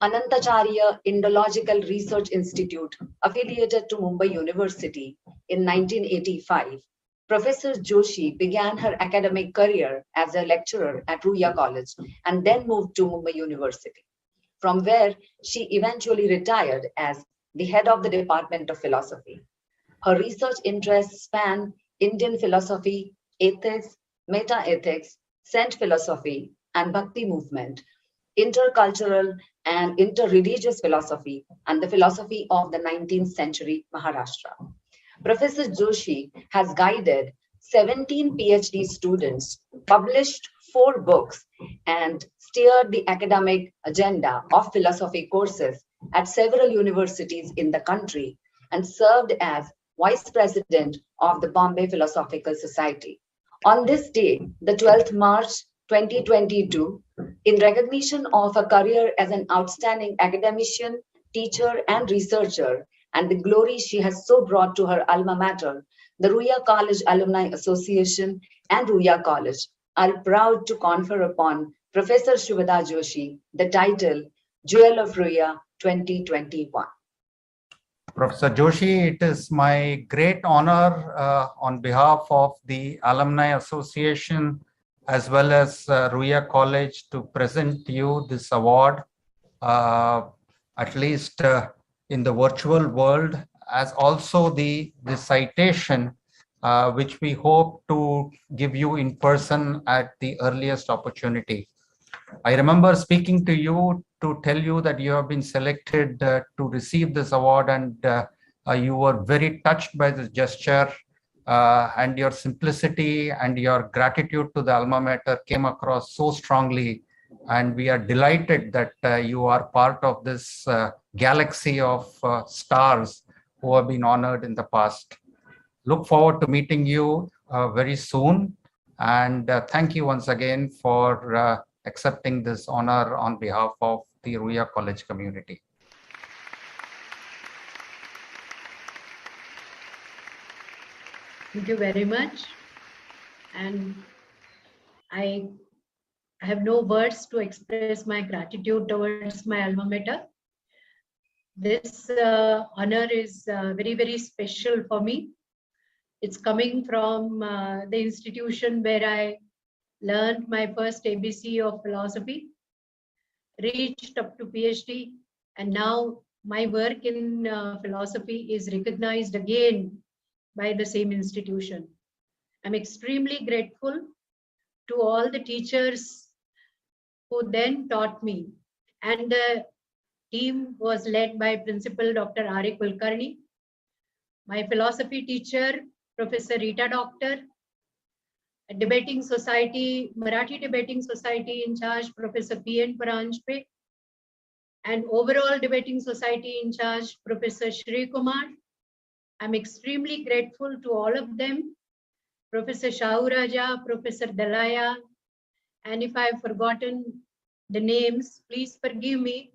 S1: Anantacharya Indological Research Institute, affiliated to Mumbai University in 1985, Professor Joshi began her academic career as a lecturer at Ruia College and then moved to Mumbai University, from where she eventually retired as the head of the Department of Philosophy. Her research interests span Indian philosophy, ethics, meta-ethics, Saint philosophy, and Bhakti movement, intercultural and interreligious philosophy, and the philosophy of the 19th century Maharashtra. Professor Joshi has guided 17 PhD students, published 4 books, and steered the academic agenda of philosophy courses at several universities in the country, and served as Vice President of the Bombay Philosophical Society. On this day, the 12th March 2022, in recognition of her career as an outstanding academician, teacher, and researcher, and the glory she has so brought to her alma mater, the Ruia College Alumni Association and Ruia College are proud to confer upon Professor Shubhda Joshi the title Jewel of Ruia 2021.
S2: Professor Joshi, it is my great honor on behalf of the Alumni Association as well as Ruia College to present you this award, at least in the virtual world, as also the citation, which we hope to give you in person at the earliest opportunity. I remember speaking to you to tell you that you have been selected to receive this award, and you were very touched by this gesture, and your simplicity and your gratitude to the alma mater came across so strongly. And we are delighted that you are part of this galaxy of stars who have been honored in the past. Look forward to meeting you very soon. And thank you once again for accepting this honor on behalf of the Ruia College community.
S10: Thank you very much. And I have no words to express my gratitude towards my alma mater. This honor is very, very special for me. It's coming from the institution where I learned my first ABC of philosophy, reached up to PhD, and now my work in philosophy is recognized again by the same institution. I'm extremely grateful to all the teachers who then taught me, and the team was led by Principal Dr. R.A. Kulkarni, my philosophy teacher, Professor Rita Doctor, a debating society, Marathi Debating Society in charge, Professor P.N. Paranjpe, and overall debating society in charge, Professor Shri Kumar. I'm extremely grateful to all of them, Professor Shahu Raja, Professor Dalaya, and if I've forgotten the names, please forgive me,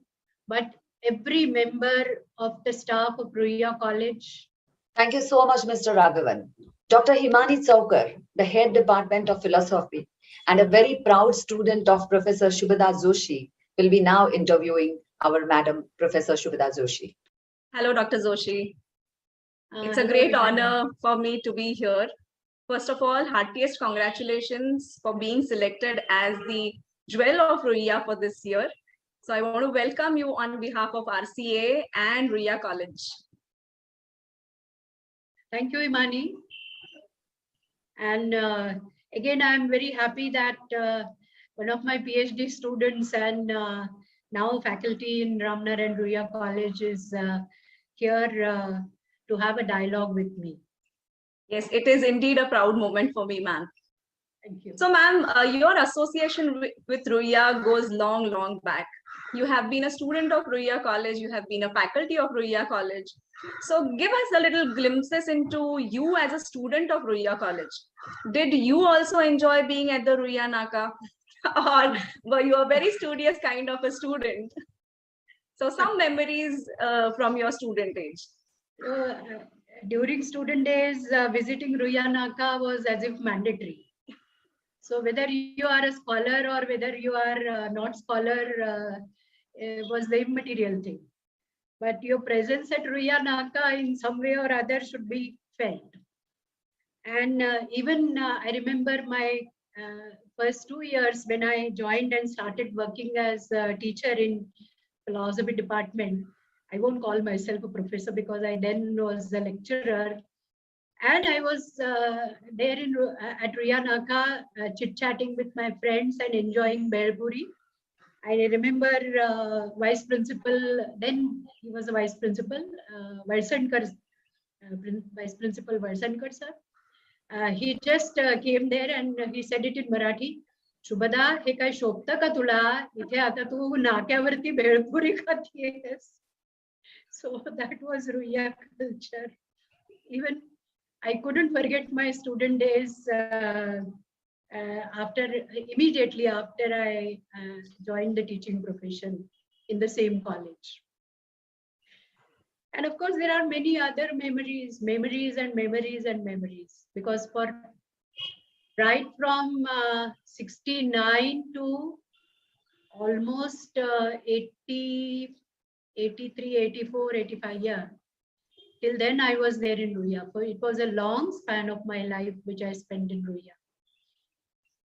S10: but every member of the staff of Ruia College.
S1: Thank you so much, Mr. Raghavan. Dr. Himani Chaukar, the head department of philosophy and a very proud student of Professor Shubhda Joshi, will be now interviewing our Madam Professor Shubhda Joshi.
S11: Hello, Dr. Joshi. It's a great honor for me to be here. First of all, heartiest congratulations for being selected as the Jewel of Ruia for this year. So I want to welcome you on behalf of RCAA and Ruia College.
S10: Thank you, Imani. And again, I'm very happy that one of my PhD students and now faculty in Ramnar and Ruia College is here to have a dialogue with me.
S11: Yes, it is indeed a proud moment for me, ma'am.
S10: Thank you.
S11: So, ma'am, your association with Ruia goes long, long back. You have been a student of Ruia College. You have been a faculty of Ruia College. So, give us a little glimpses into you as a student of Ruia College. Did you also enjoy being at the Ruia Naka? Or were you a very studious kind of a student? So, some memories from your student age.
S10: During student days, visiting Ruia Naka was as if mandatory. So whether you are a scholar or whether you are not scholar was the immaterial thing. But your presence at Ruia Naka in some way or other should be felt. And even I remember my first 2 years when I joined and started working as a teacher in philosophy department. I won't call myself a professor because I then was a lecturer. And I was there at Ruia Naka chit-chatting with my friends and enjoying Bel Puri. I remember vice principal, then he was a vice principal, vice principal Varsankar sir. He just came there and he said it in Marathi. Shubhada, हे काय शोभतं का तुला? इथे आता तू नाक्यावरती bhelpuri खातीयेस. So that was Ruia culture. Even I couldn't forget my student days immediately after I joined the teaching profession in the same college. And of course, there are many other memories, because for right from 69 to almost 80, 83, 84, 85, yeah. Till then, I was there in Ruia. So it was a long span of my life which I spent in Ruia.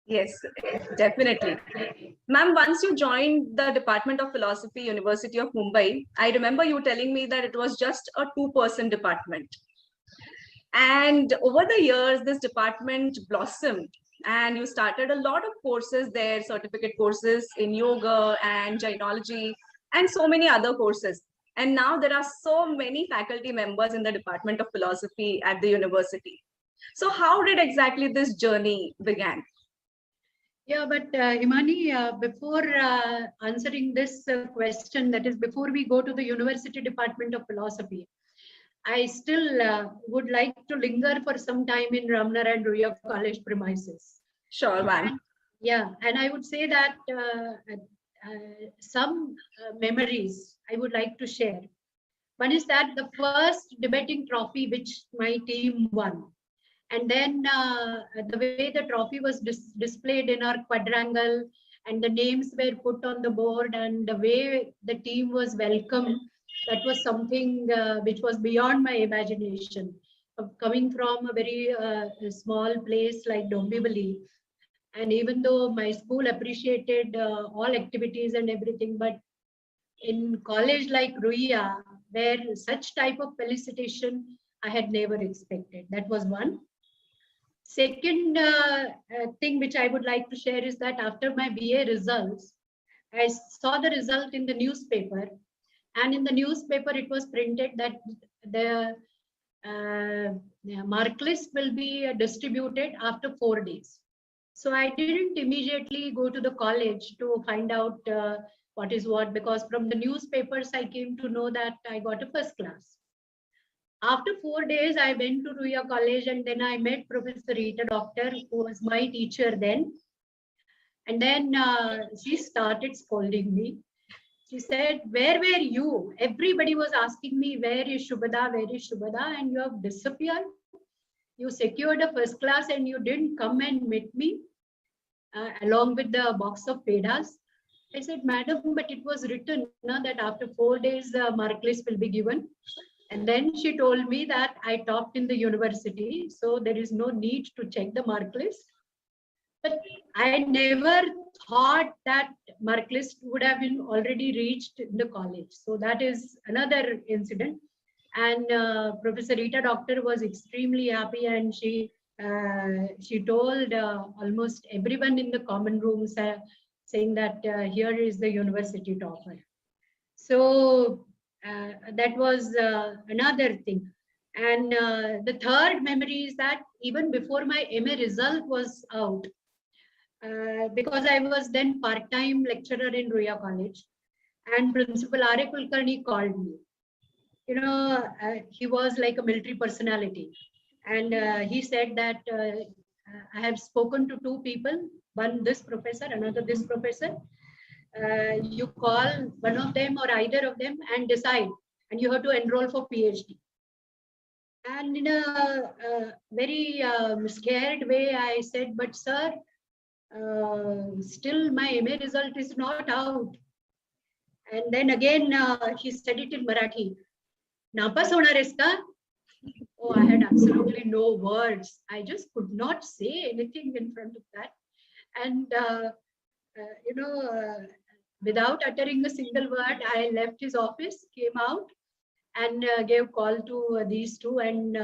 S11: Yes, definitely. Ma'am, once you joined the Department of Philosophy, University of Mumbai, I remember you telling me that it was just a 2-person department. And over the years, this department blossomed and you started a lot of courses there, certificate courses in yoga and Jainology and so many other courses. And now there are so many faculty members in the Department of Philosophy at the university. So how did exactly this journey began?
S10: Yeah, but Imani, before answering this question, that is before we go to the University Department of Philosophy, I still would like to linger for some time in Ramnar and Ruia College premises.
S11: Sure, ma'am.
S10: Yeah, and I would say that some memories I would like to share. One is that the first debating trophy which my team won, and then the way the trophy was displayed in our quadrangle and the names were put on the board and the way the team was welcomed, that was something which was beyond my imagination. Coming from a very small place like Dombivali, and even though my school appreciated all activities and everything, but in college like Ruia, where such type of felicitation I had never expected. That was one. Second thing which I would like to share is that after my BA results, I saw the result in the newspaper, and in the newspaper it was printed that the mark list will be distributed after 4 days. So I didn't immediately go to the college to find out what is what, because from the newspapers I came to know that I got a first class. After 4 days, I went to Ruia College and then I met Professor Rita Doctor, who was my teacher then. And then she started scolding me. She said, "Where were you? Everybody was asking me, where is Shubhada, where is Shubhada? And you have disappeared. You secured a first class and you didn't come and meet me along with the box of pedas." I said, "Madam, but it was written that after 4 days, the mark list will be given." And then she told me that I topped in the university, so there is no need to check the mark list. But I never thought that mark list would have been already reached in the college. So that is another incident. And Professor Rita Doctor was extremely happy, and she told almost everyone in the common rooms saying that here is the university topper. So That was another thing. And the third memory is that even before my MA result was out, because I was then part-time lecturer in Ruia College, and Principal R.A. Kulkarni called me. You know, he was like a military personality. And he said that I have spoken to two people, one this professor, another this professor. You call one of them or either of them and decide, and you have to enroll for PhD. And in a very scared way, I said, but sir, still my MA result is not out. And then again, he said it in Marathi. Napas honar iska? Oh, I had absolutely no words. I just could not say anything in front of that. And, you know, without uttering a single word, I left his office, came out, and gave call to these two. And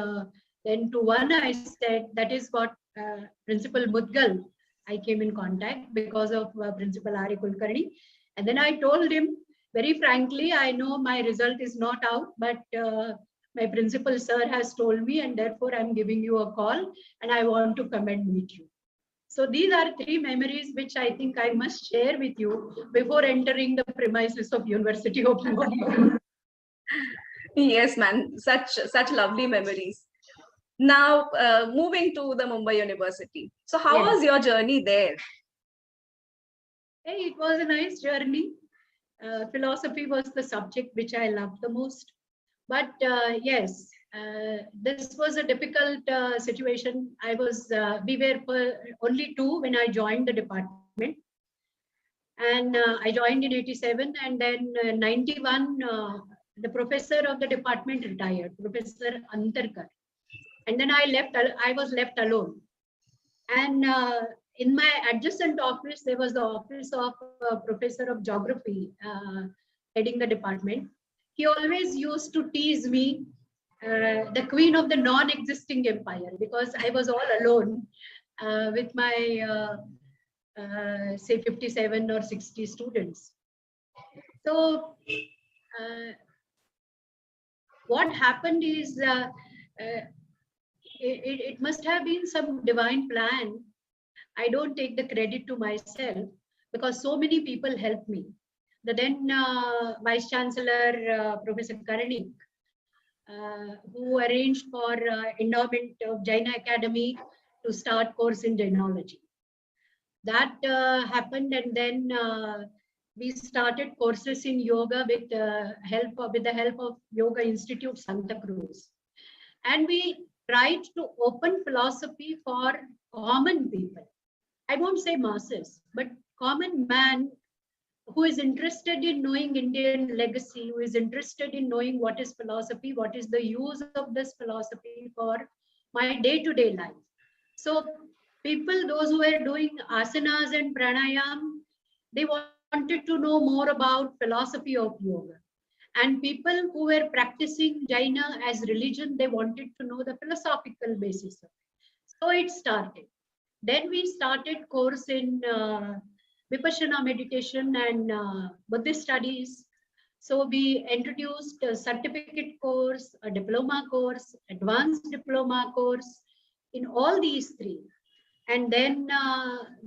S10: then to one, I said, that is what Principal Mudgal, I came in contact because of Principal R.A. Kulkarni. And then I told him, very frankly, I know my result is not out, but my principal sir has told me, and therefore I'm giving you a call, and I want to come and meet you. So these are three memories which I think I must share with you before entering the premises of University of Mumbai.
S11: Yes, man, such lovely memories. Now, moving to the Mumbai University. So how was your journey there?
S10: Hey, it was a nice journey. Philosophy was the subject which I loved the most. But yes, this was a difficult situation. We were only two when I joined the department. And I joined in 87, and then 91, the professor of the department retired, Professor Antarkar. And then I was left alone. And in my adjacent office, there was the office of Professor of Geography, heading the department. He always used to tease me, the queen of the non-existing empire, because I was all alone with my, say, 57 or 60 students. So what happened is, it must have been some divine plan. I don't take the credit to myself, because so many people helped me. The then Vice Chancellor, Professor Karanik, who arranged for endowment of Jaina Academy to start course in Jainology. That happened, and then we started courses in yoga with the help of Yoga Institute Santa Cruz. And we tried to open philosophy for common people. I won't say masses, but common man who is interested in knowing Indian legacy, who is interested in knowing what is philosophy, what is the use of this philosophy for my day-to-day life. So people, those who were doing asanas and pranayam, they wanted to know more about philosophy of yoga. And people who were practicing Jaina as religion, they wanted to know the philosophical basis of it. So it started. Then we started course in Vipassana meditation and Buddhist studies. So we introduced a certificate course, a diploma course, advanced diploma course in all these three. And then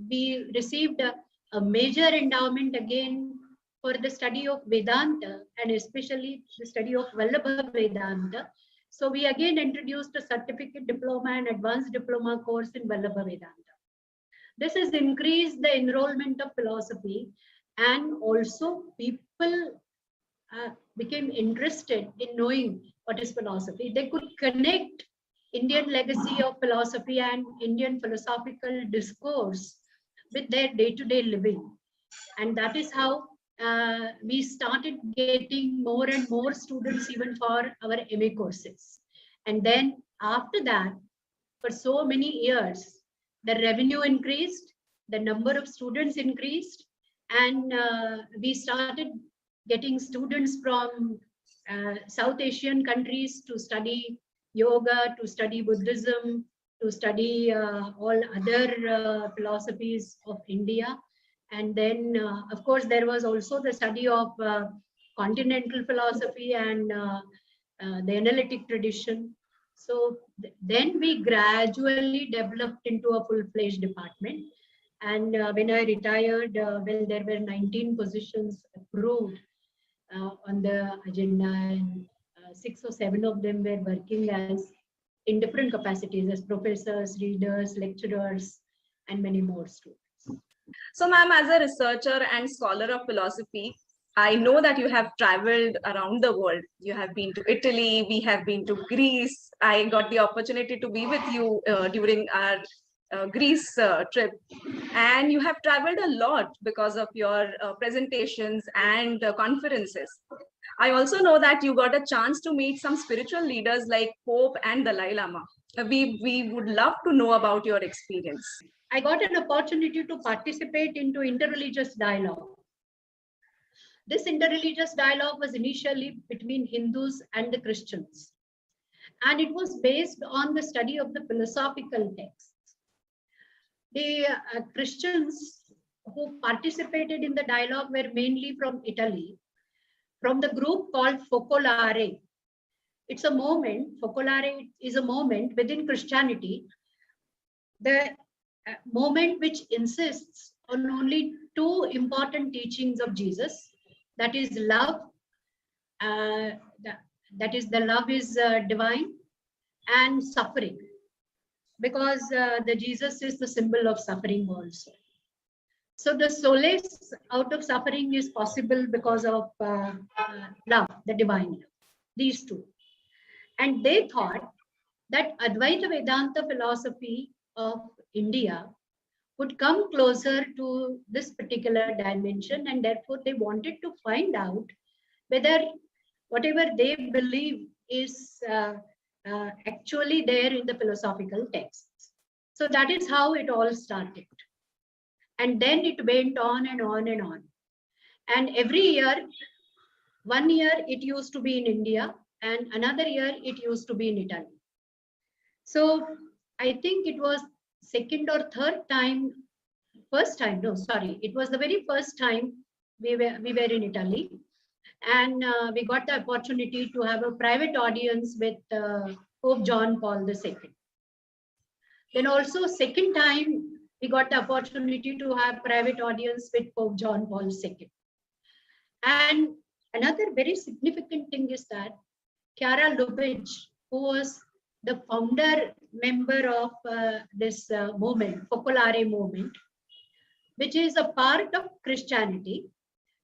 S10: we received a major endowment again for the study of Vedanta, and especially the study of Vallabha Vedanta. So we again introduced a certificate diploma and advanced diploma course in Vallabha Vedanta. This has increased the enrollment of philosophy, and also people became interested in knowing what is philosophy. They could connect Indian legacy of philosophy and Indian philosophical discourse with their day-to-day living. And that is how we started getting more and more students even for our MA courses. And then after that, for so many years, the revenue increased, the number of students increased, and we started getting students from South Asian countries to study yoga, to study Buddhism, to study all other philosophies of India. And then, of course, there was also the study of continental philosophy and the analytic tradition. So then we gradually developed into a full-fledged department. And when I retired, well, there were 19 positions approved on the agenda, and 6 or 7 of them were working as in different capacities as professors, readers, lecturers, and many more students.
S11: So, ma'am, as a researcher and scholar of philosophy, I know that you have traveled around the world. You have been to Italy, we have been to Greece. I got the opportunity to be with you during our Greece trip. And you have traveled a lot because of your presentations and conferences. I also know that you got a chance to meet some spiritual leaders like Pope and Dalai Lama. We would love to know about your experience.
S10: I got an opportunity to participate into interreligious dialogue. This interreligious dialogue was initially between Hindus and the Christians, and it was based on the study of the philosophical texts. The Christians who participated in the dialogue were mainly from Italy, from the group called Focolare. It's a moment, Focolare is a moment within Christianity, the moment which insists on only 2 important teachings of Jesus. That is love, that is the love is divine, and suffering, because the Jesus is the symbol of suffering also. So the solace out of suffering is possible because of love, the divine love, these 2. And they thought that Advaita Vedanta philosophy of India would come closer to this particular dimension, and therefore they wanted to find out whether whatever they believe is actually there in the philosophical texts. So that is how it all started. And then it went on and on and on. And every year, one year it used to be in India, and another year it used to be in Italy. So I think it was second or third time, it was the very first time we were in Italy, and we got the opportunity to have a private audience with Pope John Paul II. Then also second time we got the opportunity to have private audience with Pope John Paul II. And another very significant thing is that Chiara Lubitsch, who was the founder member of this movement, Focolare movement, which is a part of Christianity,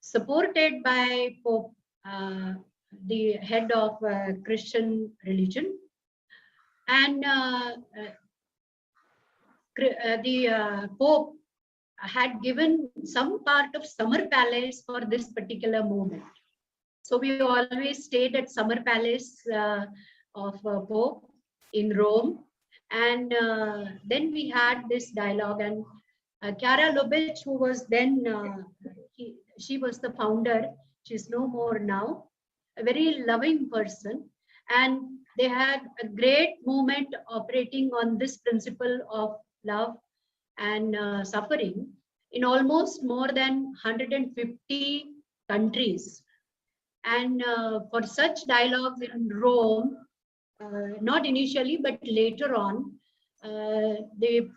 S10: supported by Pope, the head of Christian religion, and the Pope had given some part of Summer Palace for this particular movement. So we always stayed at Summer Palace of Pope in Rome, and then we had this dialogue. And Chiara Lubitsch, who was then, she was the founder, she's no more now, a very loving person, and they had a great movement operating on this principle of love and suffering in almost more than 150 countries. And for such dialogues in Rome, not initially, but later on, the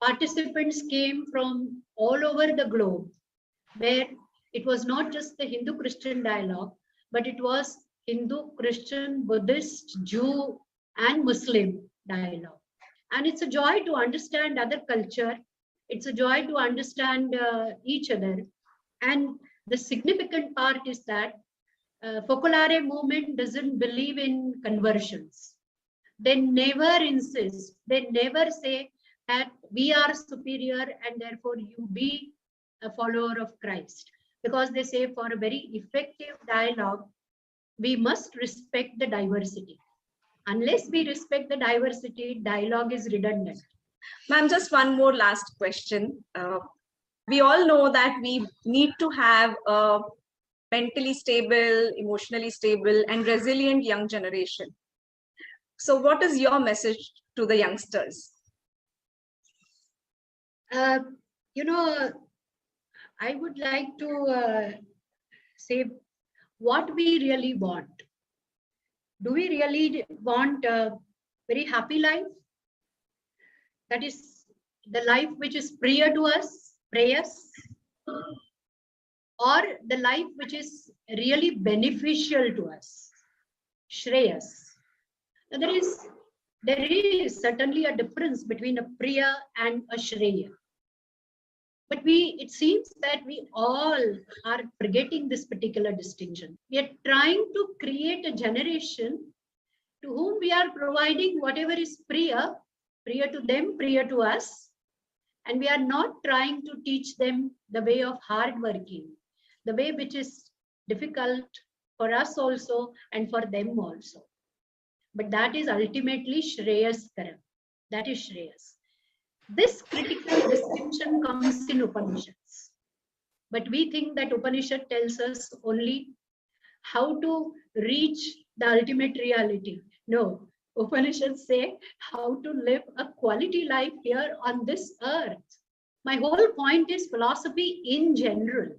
S10: participants came from all over the globe, where it was not just the Hindu-Christian dialogue, but it was Hindu, Christian, Buddhist, Jew, and Muslim dialogue. And it's a joy to understand other culture. It's a joy to understand each other. And the significant part is that Focolare movement doesn't believe in conversions. They never insist, they never say that we are superior and therefore you be a follower of Christ. Because they say for a very effective dialogue, we must respect the diversity. Unless we respect the diversity, dialogue is redundant.
S11: Ma'am, just one more last question. We all know that we need to have a mentally stable, emotionally stable, and resilient young generation. So what is your message to the youngsters?
S10: You know, I would like to say what we really want. Do we really want a very happy life? That is the life which is priya to us, prayers, or the life which is really beneficial to us, shreyas. Now, there is certainly a difference between a priya and a shreya. But it seems that we all are forgetting this particular distinction. We are trying to create a generation to whom we are providing whatever is priya to them, priya to us. And we are not trying to teach them the way of hard working, the way which is difficult for us also and for them also. But that is ultimately Shreyas Karam. That is Shreyas. This critical distinction comes in Upanishads. But we think that Upanishad tells us only how to reach the ultimate reality. No, Upanishads say how to live a quality life here on this earth. My whole point is philosophy in general.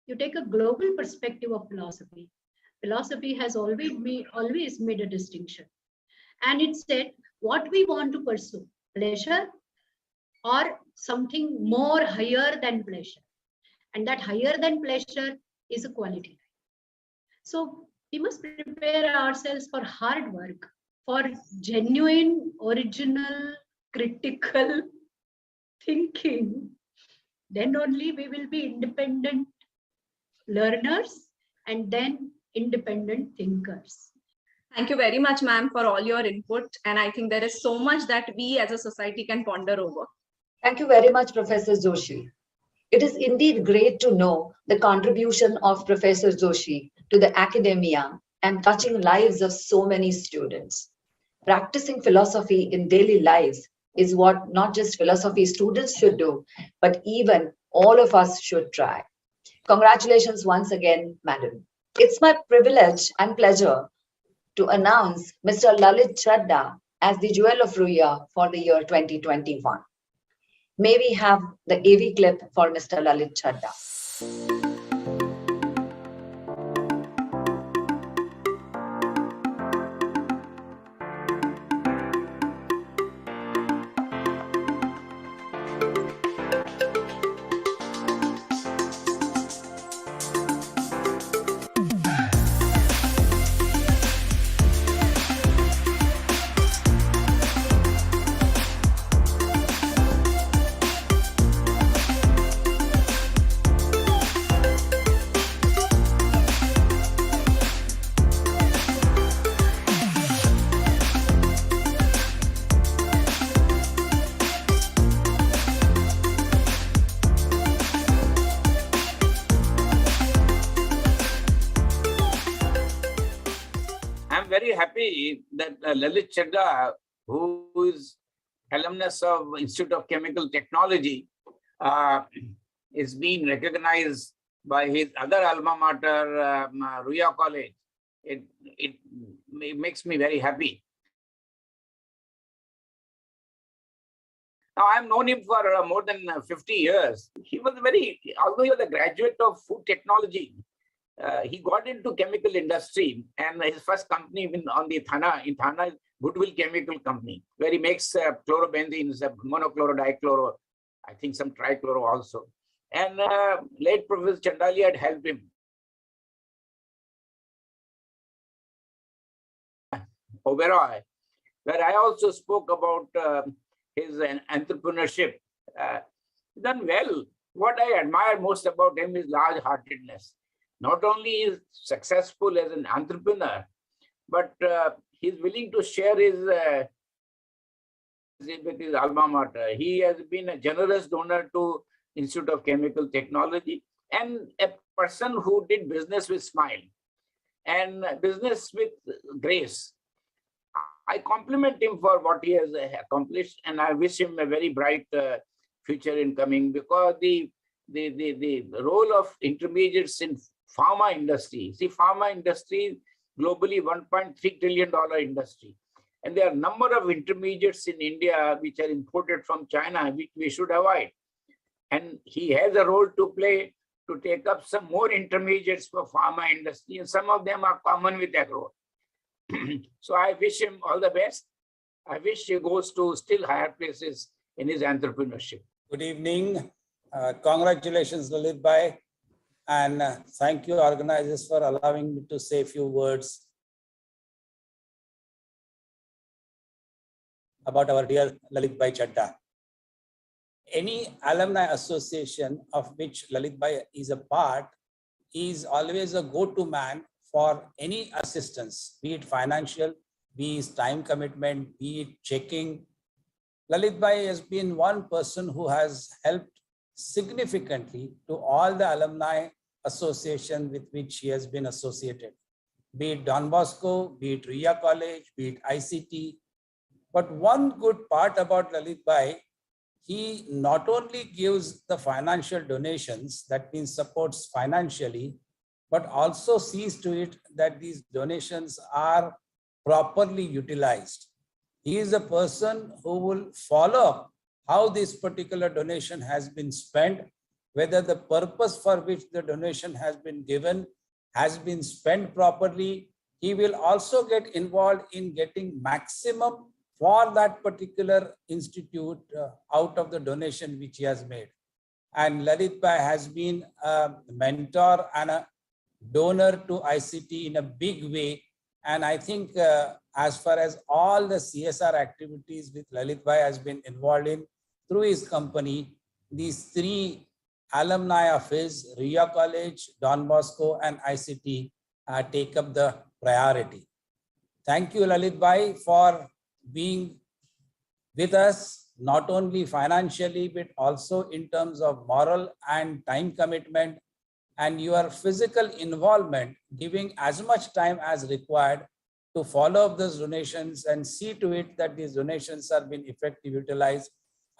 S10: You take a global perspective of philosophy. Philosophy has always made a distinction. And it said what we want to pursue, pleasure or something more higher than pleasure. And that higher than pleasure is a quality life. So we must prepare ourselves for hard work, for genuine, original, critical thinking. Then only we will be independent learners and then independent thinkers.
S11: Thank you very much, ma'am, for all your input. And I think there is so much that we as a society can ponder over.
S1: Thank you very much, Professor Joshi. It is indeed great to know the contribution of Professor Joshi to the academia and touching lives of so many students. Practicing philosophy in daily lives is what not just philosophy students should do, but even all of us should try. Congratulations once again, madam. It's my privilege and pleasure to announce Mr. Lalit Chanda as the Jewel of Ruia for the year 2021. May we have the AV clip for Mr. Lalit Chanda.
S12: Very happy that Lalit Chanda, who is alumnus of Institute of Chemical Technology, is being recognized by his other alma mater, Ruia College. It makes me very happy. Now, I've known him for more than 50 years. He was although he was a graduate of food technology, he got into chemical industry, and his first company in Thana is Goodwill Chemical Company, where he makes chlorobenzenes, monochloro, dichloro, I think some trichloro also. And late Professor Chandali had helped him. Oberoi, where I also spoke about his entrepreneurship. Done well. What I admire most about him is large-heartedness. Not only is successful as an entrepreneur, but he's willing to share with his alma mater. He has been a generous donor to Institute of Chemical Technology and a person who did business with smile and business with grace. I compliment him for what he has accomplished, and I wish him a very bright future in coming, because the role of intermediates in pharma industry. See, pharma industry globally $1.3 trillion industry. And there are a number of intermediates in India which are imported from China, which we should avoid. And he has a role to play to take up some more intermediates for pharma industry, and some of them are common with agro. So I wish him all the best. I wish he goes to still higher places in his entrepreneurship.
S13: Good evening. Congratulations, Lalit Bhai. And thank you, organizers, for allowing me to say a few words about our dear Lalit Bhai Chanda. Any alumni association of which Lalit Bhai is a part is always a go-to man for any assistance, be it financial, be it time commitment, be it checking. Lalit Bhai has been one person who has helped significantly to all the alumni association with which he has been associated, be it Don Bosco, be it Ruia College, be it ICT. But one good part about Lalit Bhai, he not only gives the financial donations, that means supports financially, but also sees to it that these donations are properly utilized. He is a person who will follow up how this particular donation has been spent, whether the purpose for which the donation has been given has been spent properly. He will also get involved in getting maximum for that particular institute out of the donation which he has made. And Lalit Bhai has been a mentor and a donor to ICT in a big way. And I think as far as all the CSR activities with Lalit Bhai has been involved in through his company, these three alumni of his, Ruia College, Don Bosco, and ICT, take up the priority. Thank you, Lalit Bhai, for being with us, not only financially, but also in terms of moral and time commitment, and your physical involvement, giving as much time as required to follow up those donations and see to it that these donations are being effectively utilized,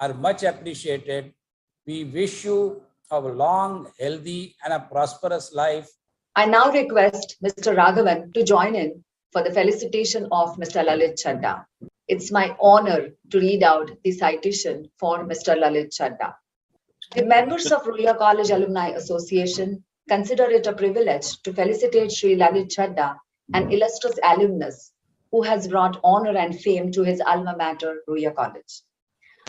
S13: are much appreciated. We wish you a long, healthy, and a prosperous life.
S1: I now request Mr. Raghavan to join in for the felicitation of Mr. Lalit Chanda. It's my honor to read out the citation for Mr. Lalit Chanda. The members of Ruia College Alumni Association consider it a privilege to felicitate Sri Lalit Chanda, an illustrious alumnus who has brought honor and fame to his alma mater, Ruia College.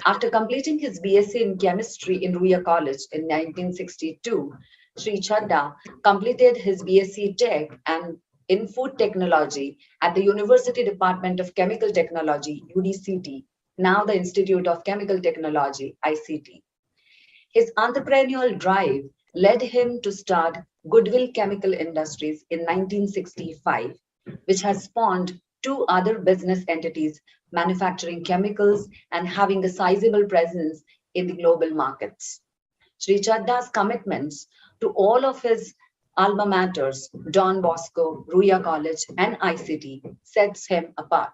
S1: After completing his BSc in chemistry in Ruia College in 1962, Sri Chanda completed his BSc Tech and in Food Technology at the University Department of Chemical Technology, UDCT, now the Institute of Chemical Technology, ICT. His entrepreneurial drive led him to start Goodwill Chemical Industries in 1965, which has spawned two other business entities manufacturing chemicals and having a sizable presence in the global markets. Sri Chanda's commitments to all of his alma maters, Don Bosco, Ruia College, and ICT, sets him apart.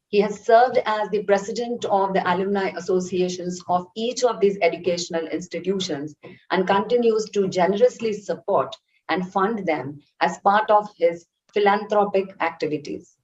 S1: He has served as the president of the alumni associations of each of these educational institutions and continues to generously support and fund them as part of his philanthropic activities.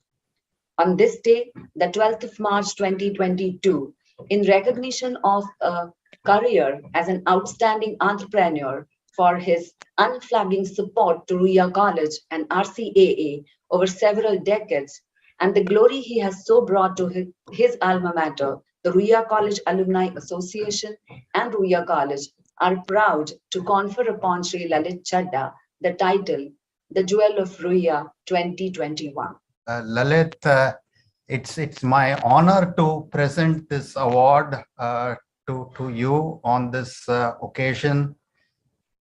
S1: On this day, the 12th of March 2022, in recognition of a career as an outstanding entrepreneur for his unflagging support to Ruia College and RCAA over several decades, and the glory he has so brought to his alma mater, the Ruia College Alumni Association and Ruia College are proud to confer upon Sri Lalit Chanda the title, the Jewel of Ruia 2021.
S2: Lalit, it's my honor to present this award to you on this occasion.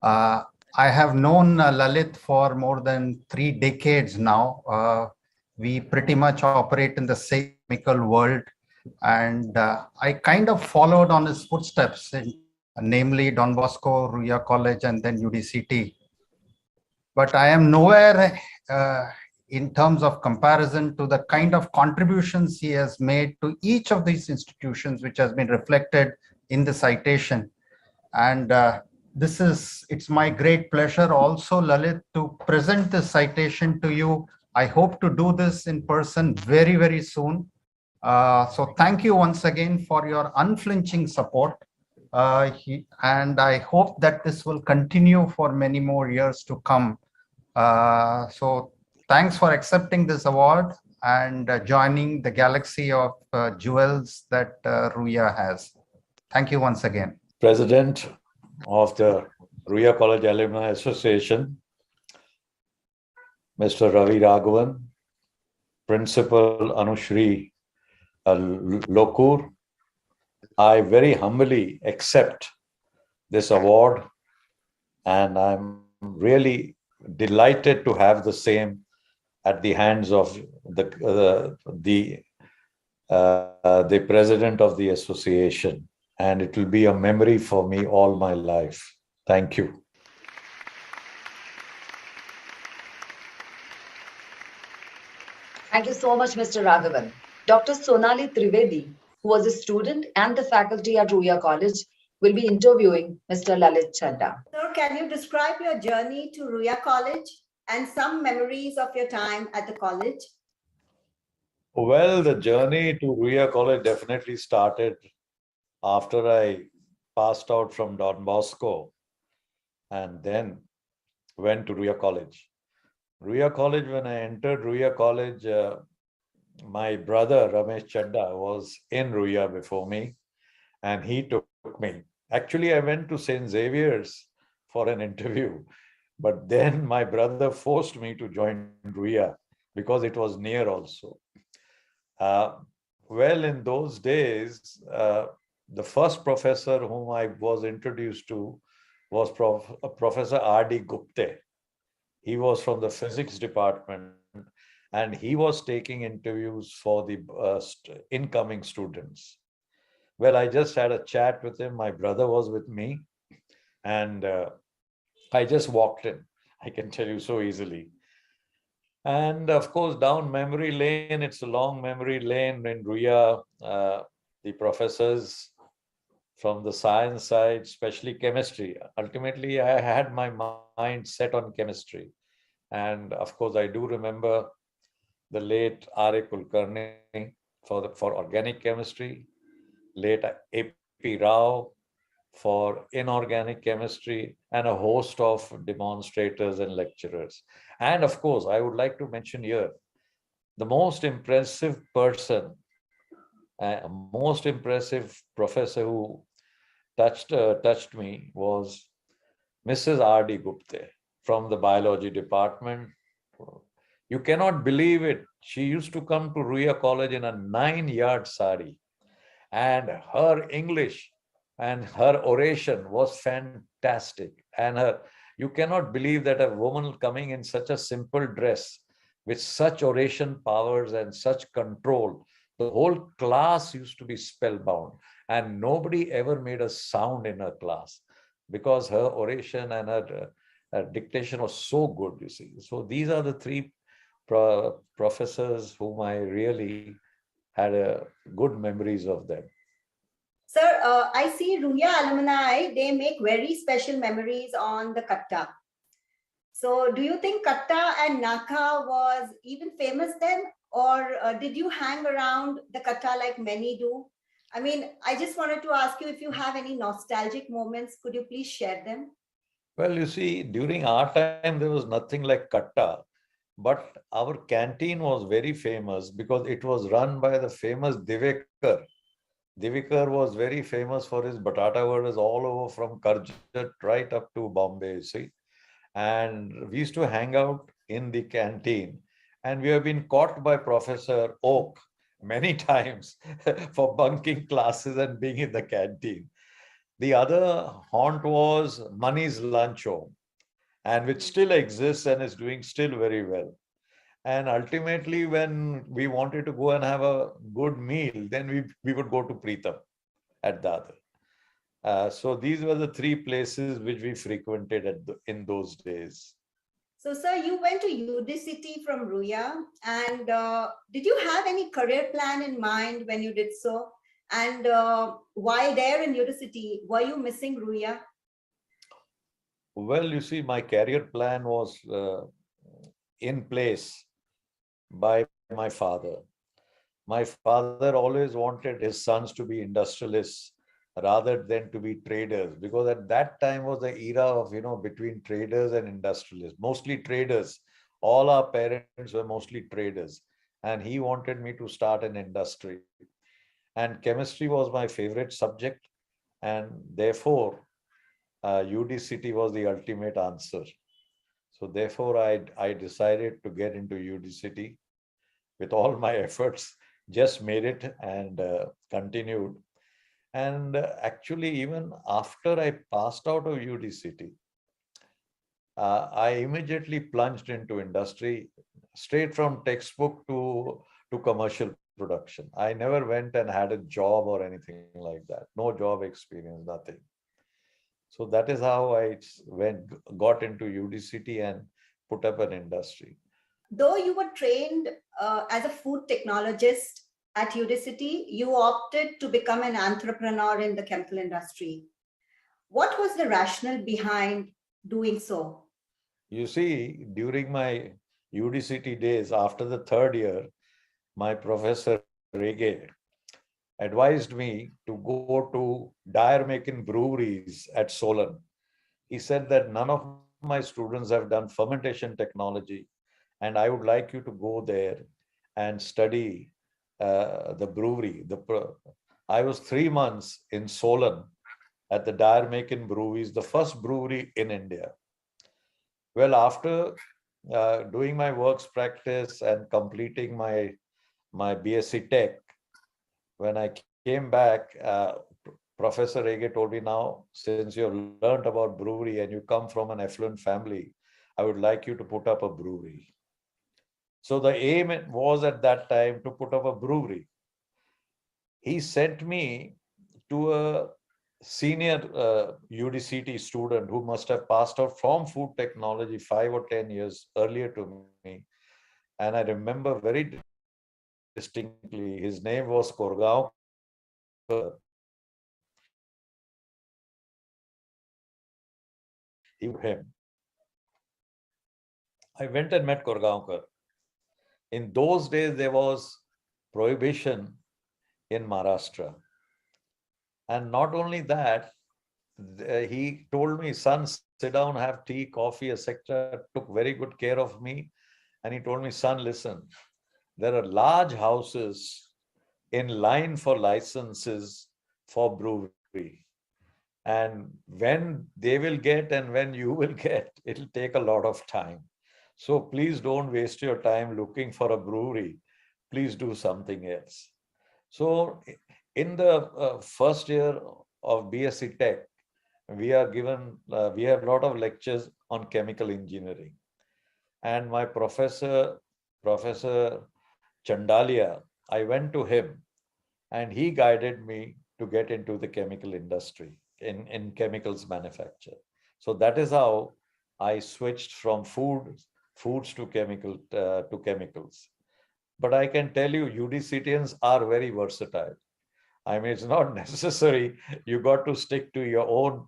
S2: I have known Lalit for more than 3 decades now. We pretty much operate in the same chemical world, and I kind of followed on his footsteps, namely Don Bosco, Ruia College, and then UDCT. But I am nowhere in terms of comparison to the kind of contributions he has made to each of these institutions, which has been reflected in the citation. And it's my great pleasure also, Lalit, to present this citation to you. I hope to do this in person very, very soon. So thank you once again for your unflinching support. And I hope that this will continue for many more years to come. So thanks for accepting this award and joining the galaxy of jewels that Ruia has. Thank you once again.
S14: President of the Ruia College Alumni Association, Mr. Ravi Raghavan, Principal Anushri Lokur, I very humbly accept this award, and I'm really delighted to have the same at the hands of the president of the association, and it will be a memory for me all my life. Thank you.
S1: Thank you so much, Mr. Raghavan. Dr. Sonali Trivedi, who was a student and the faculty at Ruia College, will be interviewing Mr. Lalit Chanda.
S15: Sir, can you describe your journey to Ruia College and some memories of your time at the college?
S14: Well, the journey to Ruia College definitely started after I passed out from Don Bosco and then went to Ruia College. Ruia College, when I entered Ruia College, my brother Rajesh Chanda was in Ruia before me, and he took me. Actually, I went to St. Xavier's for an interview, but then my brother forced me to join Ruia because it was near also. Well, in those days, the first professor whom I was introduced to was Professor R.D. Gupte. He was from the physics department, and he was taking interviews for the incoming students. Well, I just had a chat with him. My brother was with me, and I just walked in. I can tell you so easily. And of course, down memory lane, it's a long memory lane in Ruia. The professors from the science side, especially chemistry. Ultimately, I had my mind set on chemistry. And of course, I do remember the late R.A. Kulkarni for organic chemistry, late A.P. Rao for inorganic chemistry, and a host of demonstrators and lecturers. And of course, I would like to mention here, the most impressive person, most impressive professor who touched me was Mrs. R.D. Gupte from the biology department. You cannot believe it. She used to come to Ruia College in a 9-yard sari, and her English and her oration was fantastic. And you cannot believe that a woman coming in such a simple dress with such oration powers and such control, the whole class used to be spellbound, and nobody ever made a sound in her class because her oration and her dictation was so good, you see. So these are the three professors whom I really had good memories of them.
S15: Sir, I see Ruia alumni, they make very special memories on the Katta. So do you think Katta and Naka was even famous then? Or did you hang around the Katta like many do? I mean, I just wanted to ask you if you have any nostalgic moments, could you please share them?
S14: Well, you see, during our time, there was nothing like Katta, but our canteen was very famous because it was run by the famous Divekar. Divekar was very famous for his batata vadas all over from Karjat right up to Bombay, you see. And we used to hang out in the canteen, and we have been caught by Professor Oak many times for bunking classes and being in the canteen. The other haunt was Money's Lunch Home, and which still exists and is doing still very well. And ultimately, when we wanted to go and have a good meal, then we would go to Preetham at Dadar. So these were the three places which we frequented in those days.
S15: So, sir, you went to UDCT from Ruia, and did you have any career plan in mind when you did so? And while there in UDCT, were you missing Ruia?
S14: Well, you see, my career plan was in place by my father. My father always wanted his sons to be industrialists rather than to be traders, because at that time was the era of, between traders and industrialists, mostly traders. All our parents were mostly traders, and he wanted me to start an industry. And chemistry was my favorite subject, and therefore UDCT was the ultimate answer. So therefore I decided to get into UDCT with all my efforts, just made it and continued. And actually, even after I passed out of UDCT, I immediately plunged into industry, straight from textbook to commercial production. I never went and had a job or anything like that. No job experience, nothing. So that is how I got into UDCT and put up an industry.
S15: Though you were trained as a food technologist at UDCT, you opted to become an entrepreneur in the chemical industry. What was the rationale behind doing so?
S14: You see, during my UDCT days, after the third year, my professor Rege advised me to go to Dyer-Macon breweries at Solon. He said that none of my students have done fermentation technology, and I would like you to go there and study the brewery. I was 3 months in Solon at the Dyer-Macon breweries, the first brewery in India. Well, after doing my works practice and completing my BSc Tech, when I came back, Professor Rege told me, now, since you have learned about brewery and you come from an affluent family, I would like you to put up a brewery. So the aim was at that time to put up a brewery. He sent me to a senior UDCT student who must have passed out from food technology 5 or 10 years earlier to me. And I remember very distinctly, his name was Korgaon. Him. I went and met Korgaonkar. In those days, there was prohibition in Maharashtra. And not only that, he told me, son, sit down, have tea, coffee, etc. Took very good care of me. And he told me, son, listen, there are large houses in line for licenses for brewery. And when they will get and when you will get, it'll take a lot of time. So please don't waste your time looking for a brewery. Please do something else. So in the first year of BSc Tech, we have a lot of lectures on chemical engineering. And my Professor Chandalia, I went to him and he guided me to get into the chemical industry in chemicals manufacture. So that is how I switched from foods to chemicals. But I can tell you, UDCTians are very versatile. I mean, it's not necessary. You got to stick to your own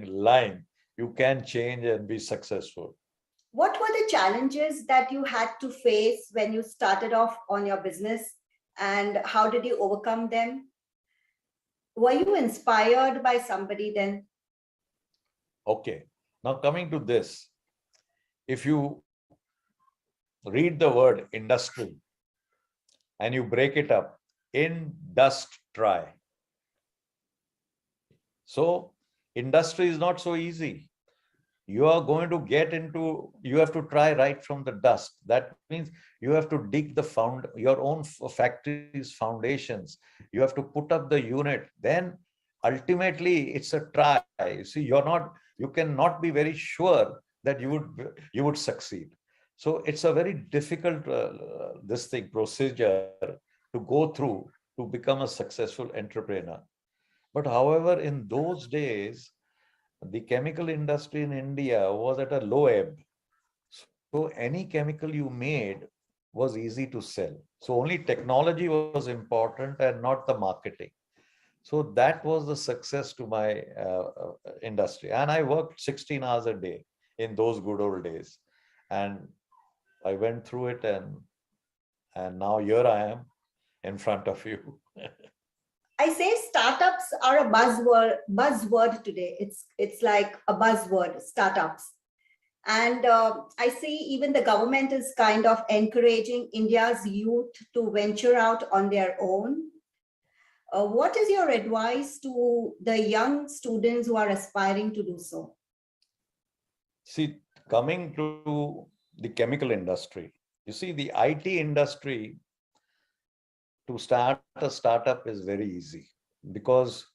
S14: line. You can change and be successful.
S15: What were the challenges that you had to face when you started off on your business, and how did you overcome them? Were you inspired by somebody then?
S14: Okay. Now coming to this, if you read the word industry and you break it up, in, dust, try. So industry is not so easy. You are going to you have to try right from the dust. That means you have to dig your own factory's foundations. You have to put up the unit. Then ultimately it's a try. You see, you cannot be very sure that you would succeed. So it's a very difficult procedure to go through to become a successful entrepreneur. But however, in those days, the chemical industry in India was at a low ebb. So any chemical you made was easy to sell. So only technology was important and not the marketing. So that was the success to my industry. And I worked 16 hours a day in those good old days. And I went through it, and now here I am in front of you.
S15: I say startups are a buzzword today. It's like a buzzword, startups. And I see even the government is kind of encouraging India's youth to venture out on their own. What is your advice to the young students who are aspiring to do so?
S14: See, coming to the chemical industry, you see, the IT industry, to start a startup is very easy because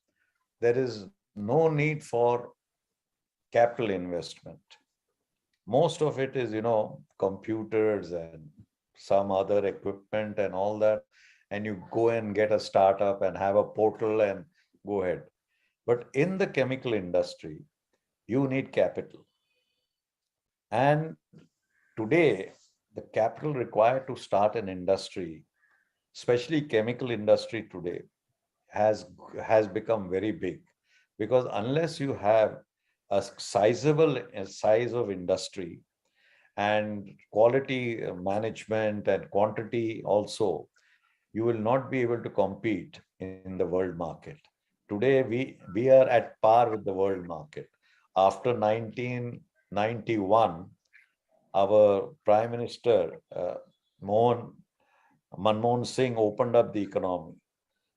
S14: there is no need for capital investment. Most of it is, computers and some other equipment and all that. And you go and get a startup and have a portal and go ahead. But in the chemical industry, you need capital. And today, the capital required to start an industry, especially chemical industry today, has become very big, because unless you have a sizable size of industry and quality management and quantity also, you will not be able to compete in the world market. Today, we are at par with the world market. After 1991, our Prime Minister, Manmohan Singh, opened up the economy.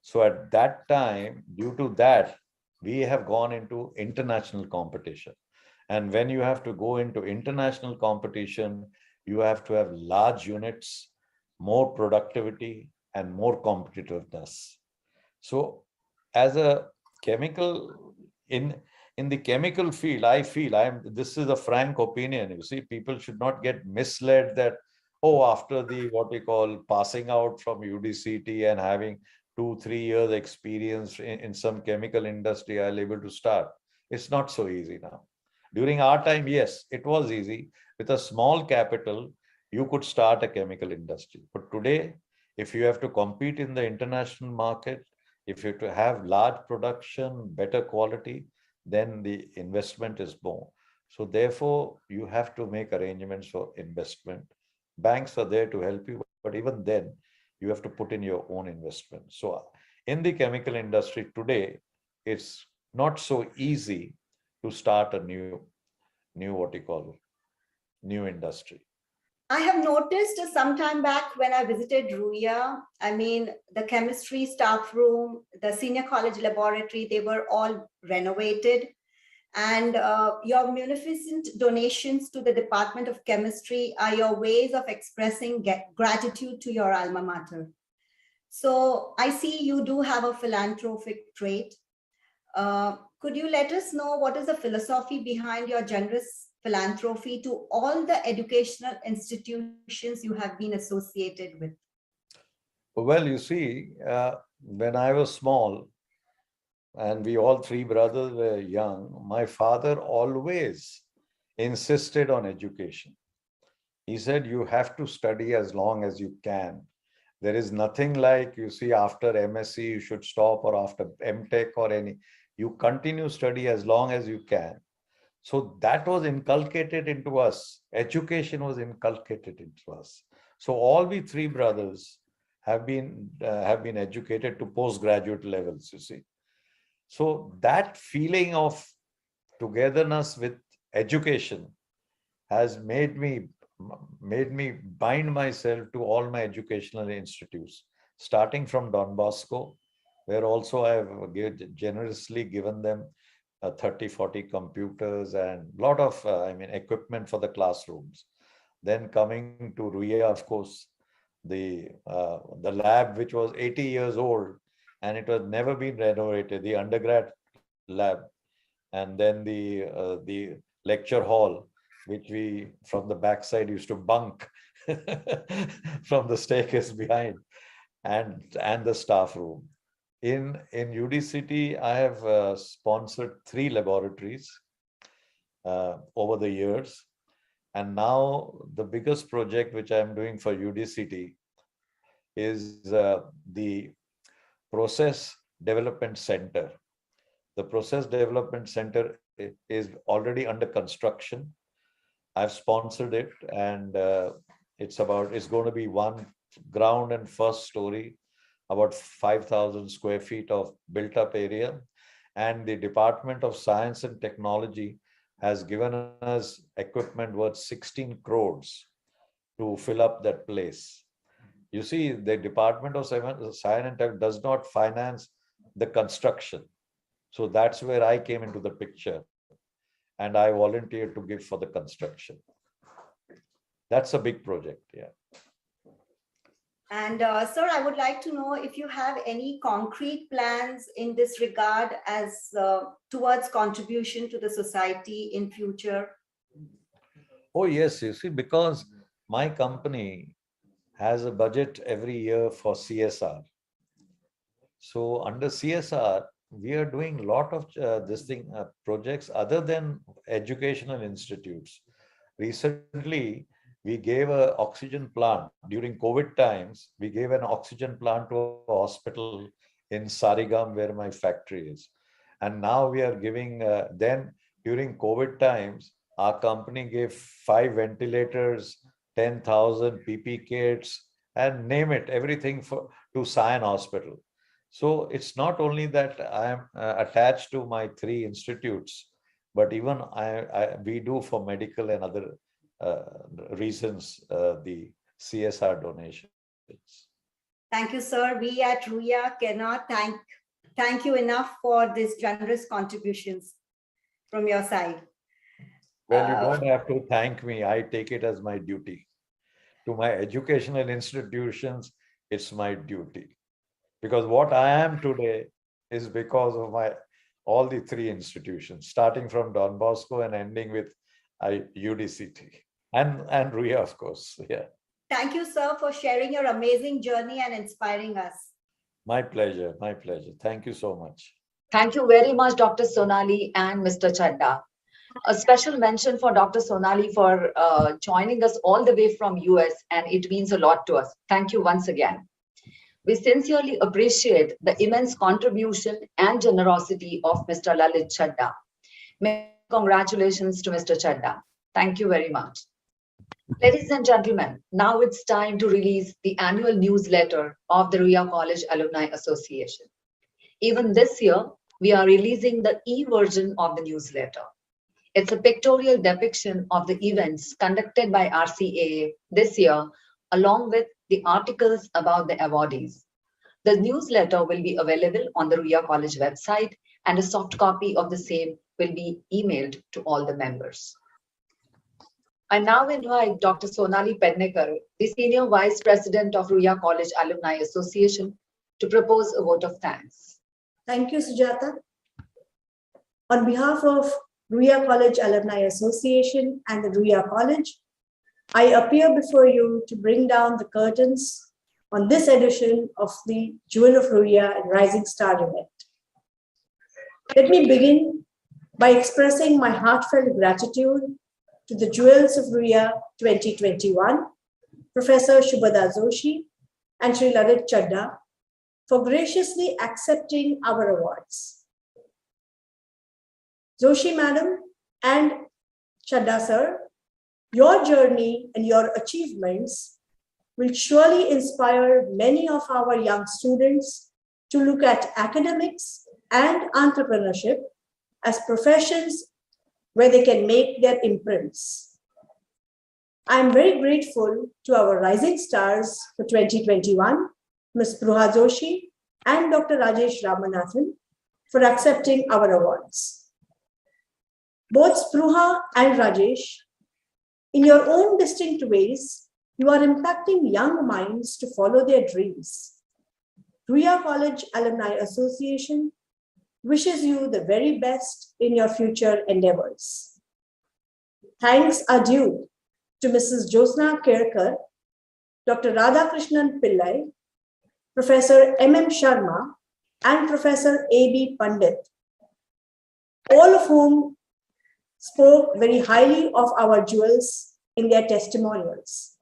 S14: So at that time, due to that, we have gone into international competition. And when you have to go into international competition, you have to have large units, more productivity, and more competitiveness. So as a chemical, in the chemical field, I feel, this is a frank opinion, you see, people should not get misled that, oh, after the, what we call, passing out from UDCT and having 2-3 years experience in some chemical industry, I'll able to start. It's not so easy now. During our time, yes, it was easy. With a small capital, you could start a chemical industry. But today, if you have to compete in the international market, if you have to have large production, better quality, then the investment is more. So therefore, you have to make arrangements for investment. Banks are there to help you, but even then, you have to put in your own investment. So in the chemical industry today, it's not so easy to start a new industry.
S15: I have noticed some time back when I visited Ruia, I mean, the chemistry staff room, the senior college laboratory, they were all renovated. And your munificent donations to the Department of Chemistry are your ways of expressing gratitude to your alma mater. So I see you do have a philanthropic trait. Could you let us know what is the philosophy behind your generous philanthropy to all the educational institutions you have been associated with?
S14: Well, you see, when I was small, and we all three brothers were young, my father always insisted on education. He said, you have to study as long as you can. There is nothing like, you see, after MSc, you should stop, or after MTech or any, you continue study as long as you can. So that was inculcated into us. Education was inculcated into us. So all we three brothers have been educated to postgraduate levels, you see. So that feeling of togetherness with education has made me bind myself to all my educational institutes, starting from Don Bosco, where also I have generously given them 30-40 computers and a lot of equipment for the classrooms. Then coming to Ruia, of course, the lab, which was 80 years old and it was never been renovated, the undergrad lab, and then the lecture hall, which we from the backside used to bunk from the staircase behind, and the staff room. In UDCT, I have sponsored 3 laboratories over the years. And now the biggest project which I'm doing for UDCT is the Process Development Center. The Process Development Center is already under construction. I've sponsored it, and it's going to be 1 ground and first story. about 5,000 square feet of built up area. And the Department of Science and Technology has given us equipment worth 16 crores to fill up that place. You see, the Department of Science and Tech does not finance the construction. So that's where I came into the picture. And I volunteered to give for the construction. That's a big project, yeah.
S15: And sir, I would like to know if you have any concrete plans in this regard as towards contribution to the society in future.
S14: Oh yes, you see, because my company has a budget every year for CSR. So under CSR, we are doing a lot of projects other than educational institutes. Recently, we gave an oxygen plant during COVID times. We gave an oxygen plant to a hospital in Sarigam, where my factory is. And now we are giving, then during COVID times, our company gave 5 ventilators, 10,000 PP kits, and name it, everything to Sion Hospital. So it's not only that I am attached to my 3 institutes, but even we do for medical and other reasons the CSR donations.
S15: Thank you, sir. We at Ruia cannot thank you enough for these generous contributions from your side.
S14: Well, you don't have to thank me. I take it as my duty. To my educational institutions, it's my duty. Because what I am today is because of all the 3 institutions, starting from Don Bosco and ending with UDCT and Ruia, of course. Yeah.
S15: Thank you, sir, for sharing your amazing journey and inspiring us.
S14: My pleasure. My pleasure. Thank you so much.
S1: Thank you very much, Dr. Sonali and Mr. Chanda. A special mention for Dr. Sonali for joining us all the way from US, and it means a lot to us. Thank you once again. We sincerely appreciate the immense contribution and generosity of Mr. Lalit Chanda. Many congratulations to Mr. Chanda. Thank you very much. Ladies and gentlemen, now it's time to release the annual newsletter of the Ruia College Alumni Association. Even this year, we are releasing the e-version of the newsletter. It's a pictorial depiction of the events conducted by RCAA this year, along with the articles about the awardees. The newsletter will be available on the Ruia College website, and a soft copy of the same will be emailed to all the members. I now invite Dr. Sonali Pednekar, the Senior Vice President of Ruia College Alumni Association, to propose a vote of thanks.
S16: Thank you, Sujata. On behalf of Ruia College Alumni Association and the Ruia College, I appear before you to bring down the curtains on this edition of the Jewel of Ruia and Rising Star event. Let me begin by expressing my heartfelt gratitude to the Jewels of Ruia 2021, Professor Shubhada Joshi and Sri Lalit Chanda, for graciously accepting our awards. Joshi Madam and Chanda Sir, your journey and your achievements will surely inspire many of our young students to look at academics and entrepreneurship as professions where they can make their imprints. I am very grateful to our rising stars for 2021, Ms. Spruha Joshi and Dr. Rajesh Ramanathan, for accepting our awards. Both Spruha and Rajesh, in your own distinct ways, you are impacting young minds to follow their dreams. Ruia College Alumni Association wishes you the very best in your future endeavors. Thanks are due to Mrs. Josna Kerkar, Dr. Radhakrishnan Pillai, Professor M.M. Sharma, and Professor A.B. Pandit, all of whom spoke very highly of our jewels in their testimonials.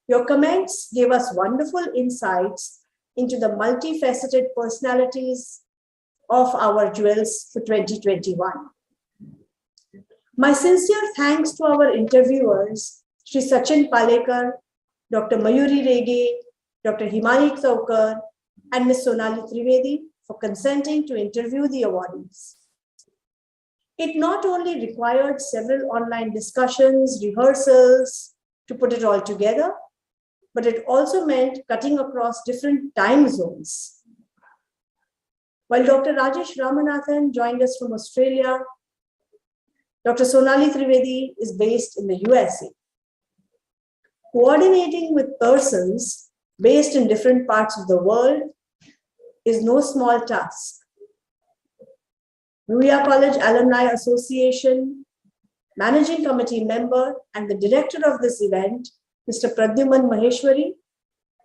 S16: Your comments gave us wonderful insights into the multifaceted personalities of our jewels for 2021. My sincere thanks to our interviewers, Sri Sachin Palekar, Dr. Mayuri Rege, Dr. Himani Thaukar, and Ms. Sonali Trivedi for consenting to interview the awardees. It not only required several online discussions, rehearsals to put it all together, but it also meant cutting across different time zones. While Dr. Rajesh Ramanathan joined us from Australia, Dr. Sonali Trivedi is based in the USA. Coordinating with persons based in different parts of the world is no small task. Ruia College Alumni Association Managing Committee member and the director of this event, Mr. Pradyuman Maheshwari,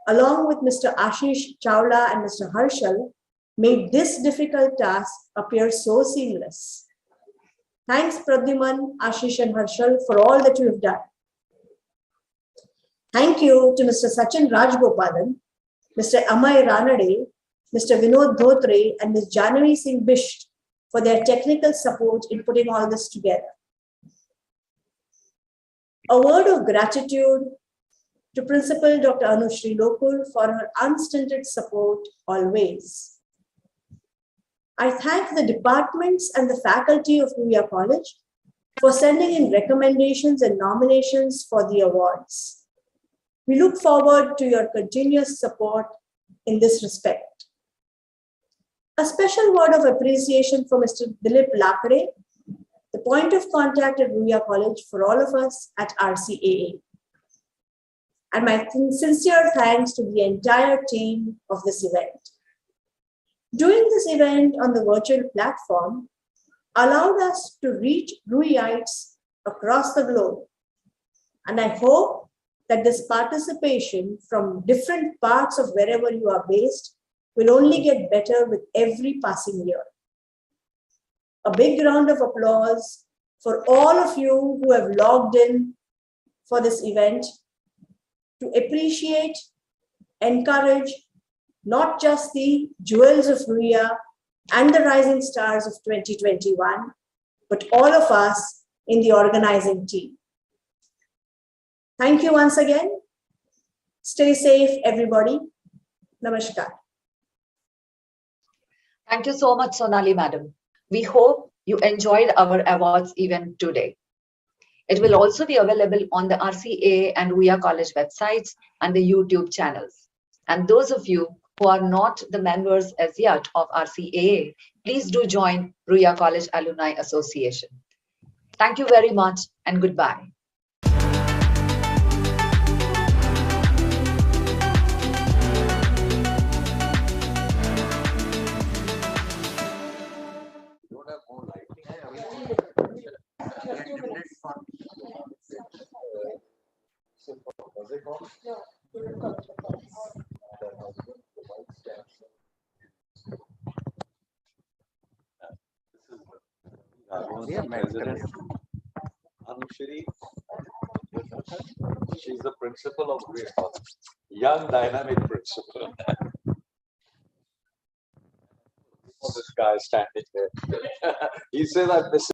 S16: along with Mr. Ashish Chawla and Mr. Harshal, made this difficult task appear so seamless. Thanks, Pradyuman, Ashish, and Harshal for all that you have done. Thank you to Mr. Sachin Rajgopalan, Mr. Amay Ranade, Mr. Vinod Dhotre, and Ms. Janvi Singh Bisht for their technical support in putting all this together. A word of gratitude to Principal Dr. Anushri Lokul for her unstinted support always. I thank the departments and the faculty of Ruia College for sending in recommendations and nominations for the awards. We look forward to your continuous support in this respect. A special word of appreciation for Mr. Dilip Lakre, the point of contact at Ruia College for all of us at RCAA. And my sincere thanks to the entire team of this event. Doing this event on the virtual platform allowed us to reach Ruiites across the globe. And I hope that this participation from different parts of wherever you are based will only get better with every passing year. A big round of applause for all of you who have logged in for this event to appreciate, encourage, not just the jewels of Ruia and the rising stars of 2021, but all of us in the organizing team. Thank you once again. Stay safe, everybody. Namaskar.
S1: Thank you so much, Sonali Madam. We hope you enjoyed our awards event today. It will also be available on the RCAA and Ruia College websites and the YouTube channels. And those of you who are not the members as yet of RCAA, please do join Ruia College Alumni Association. Thank you very much and goodbye.
S14: Anushri, she's the principal of Ruia College, young dynamic principal. This guy standing there. He says, I'm missing.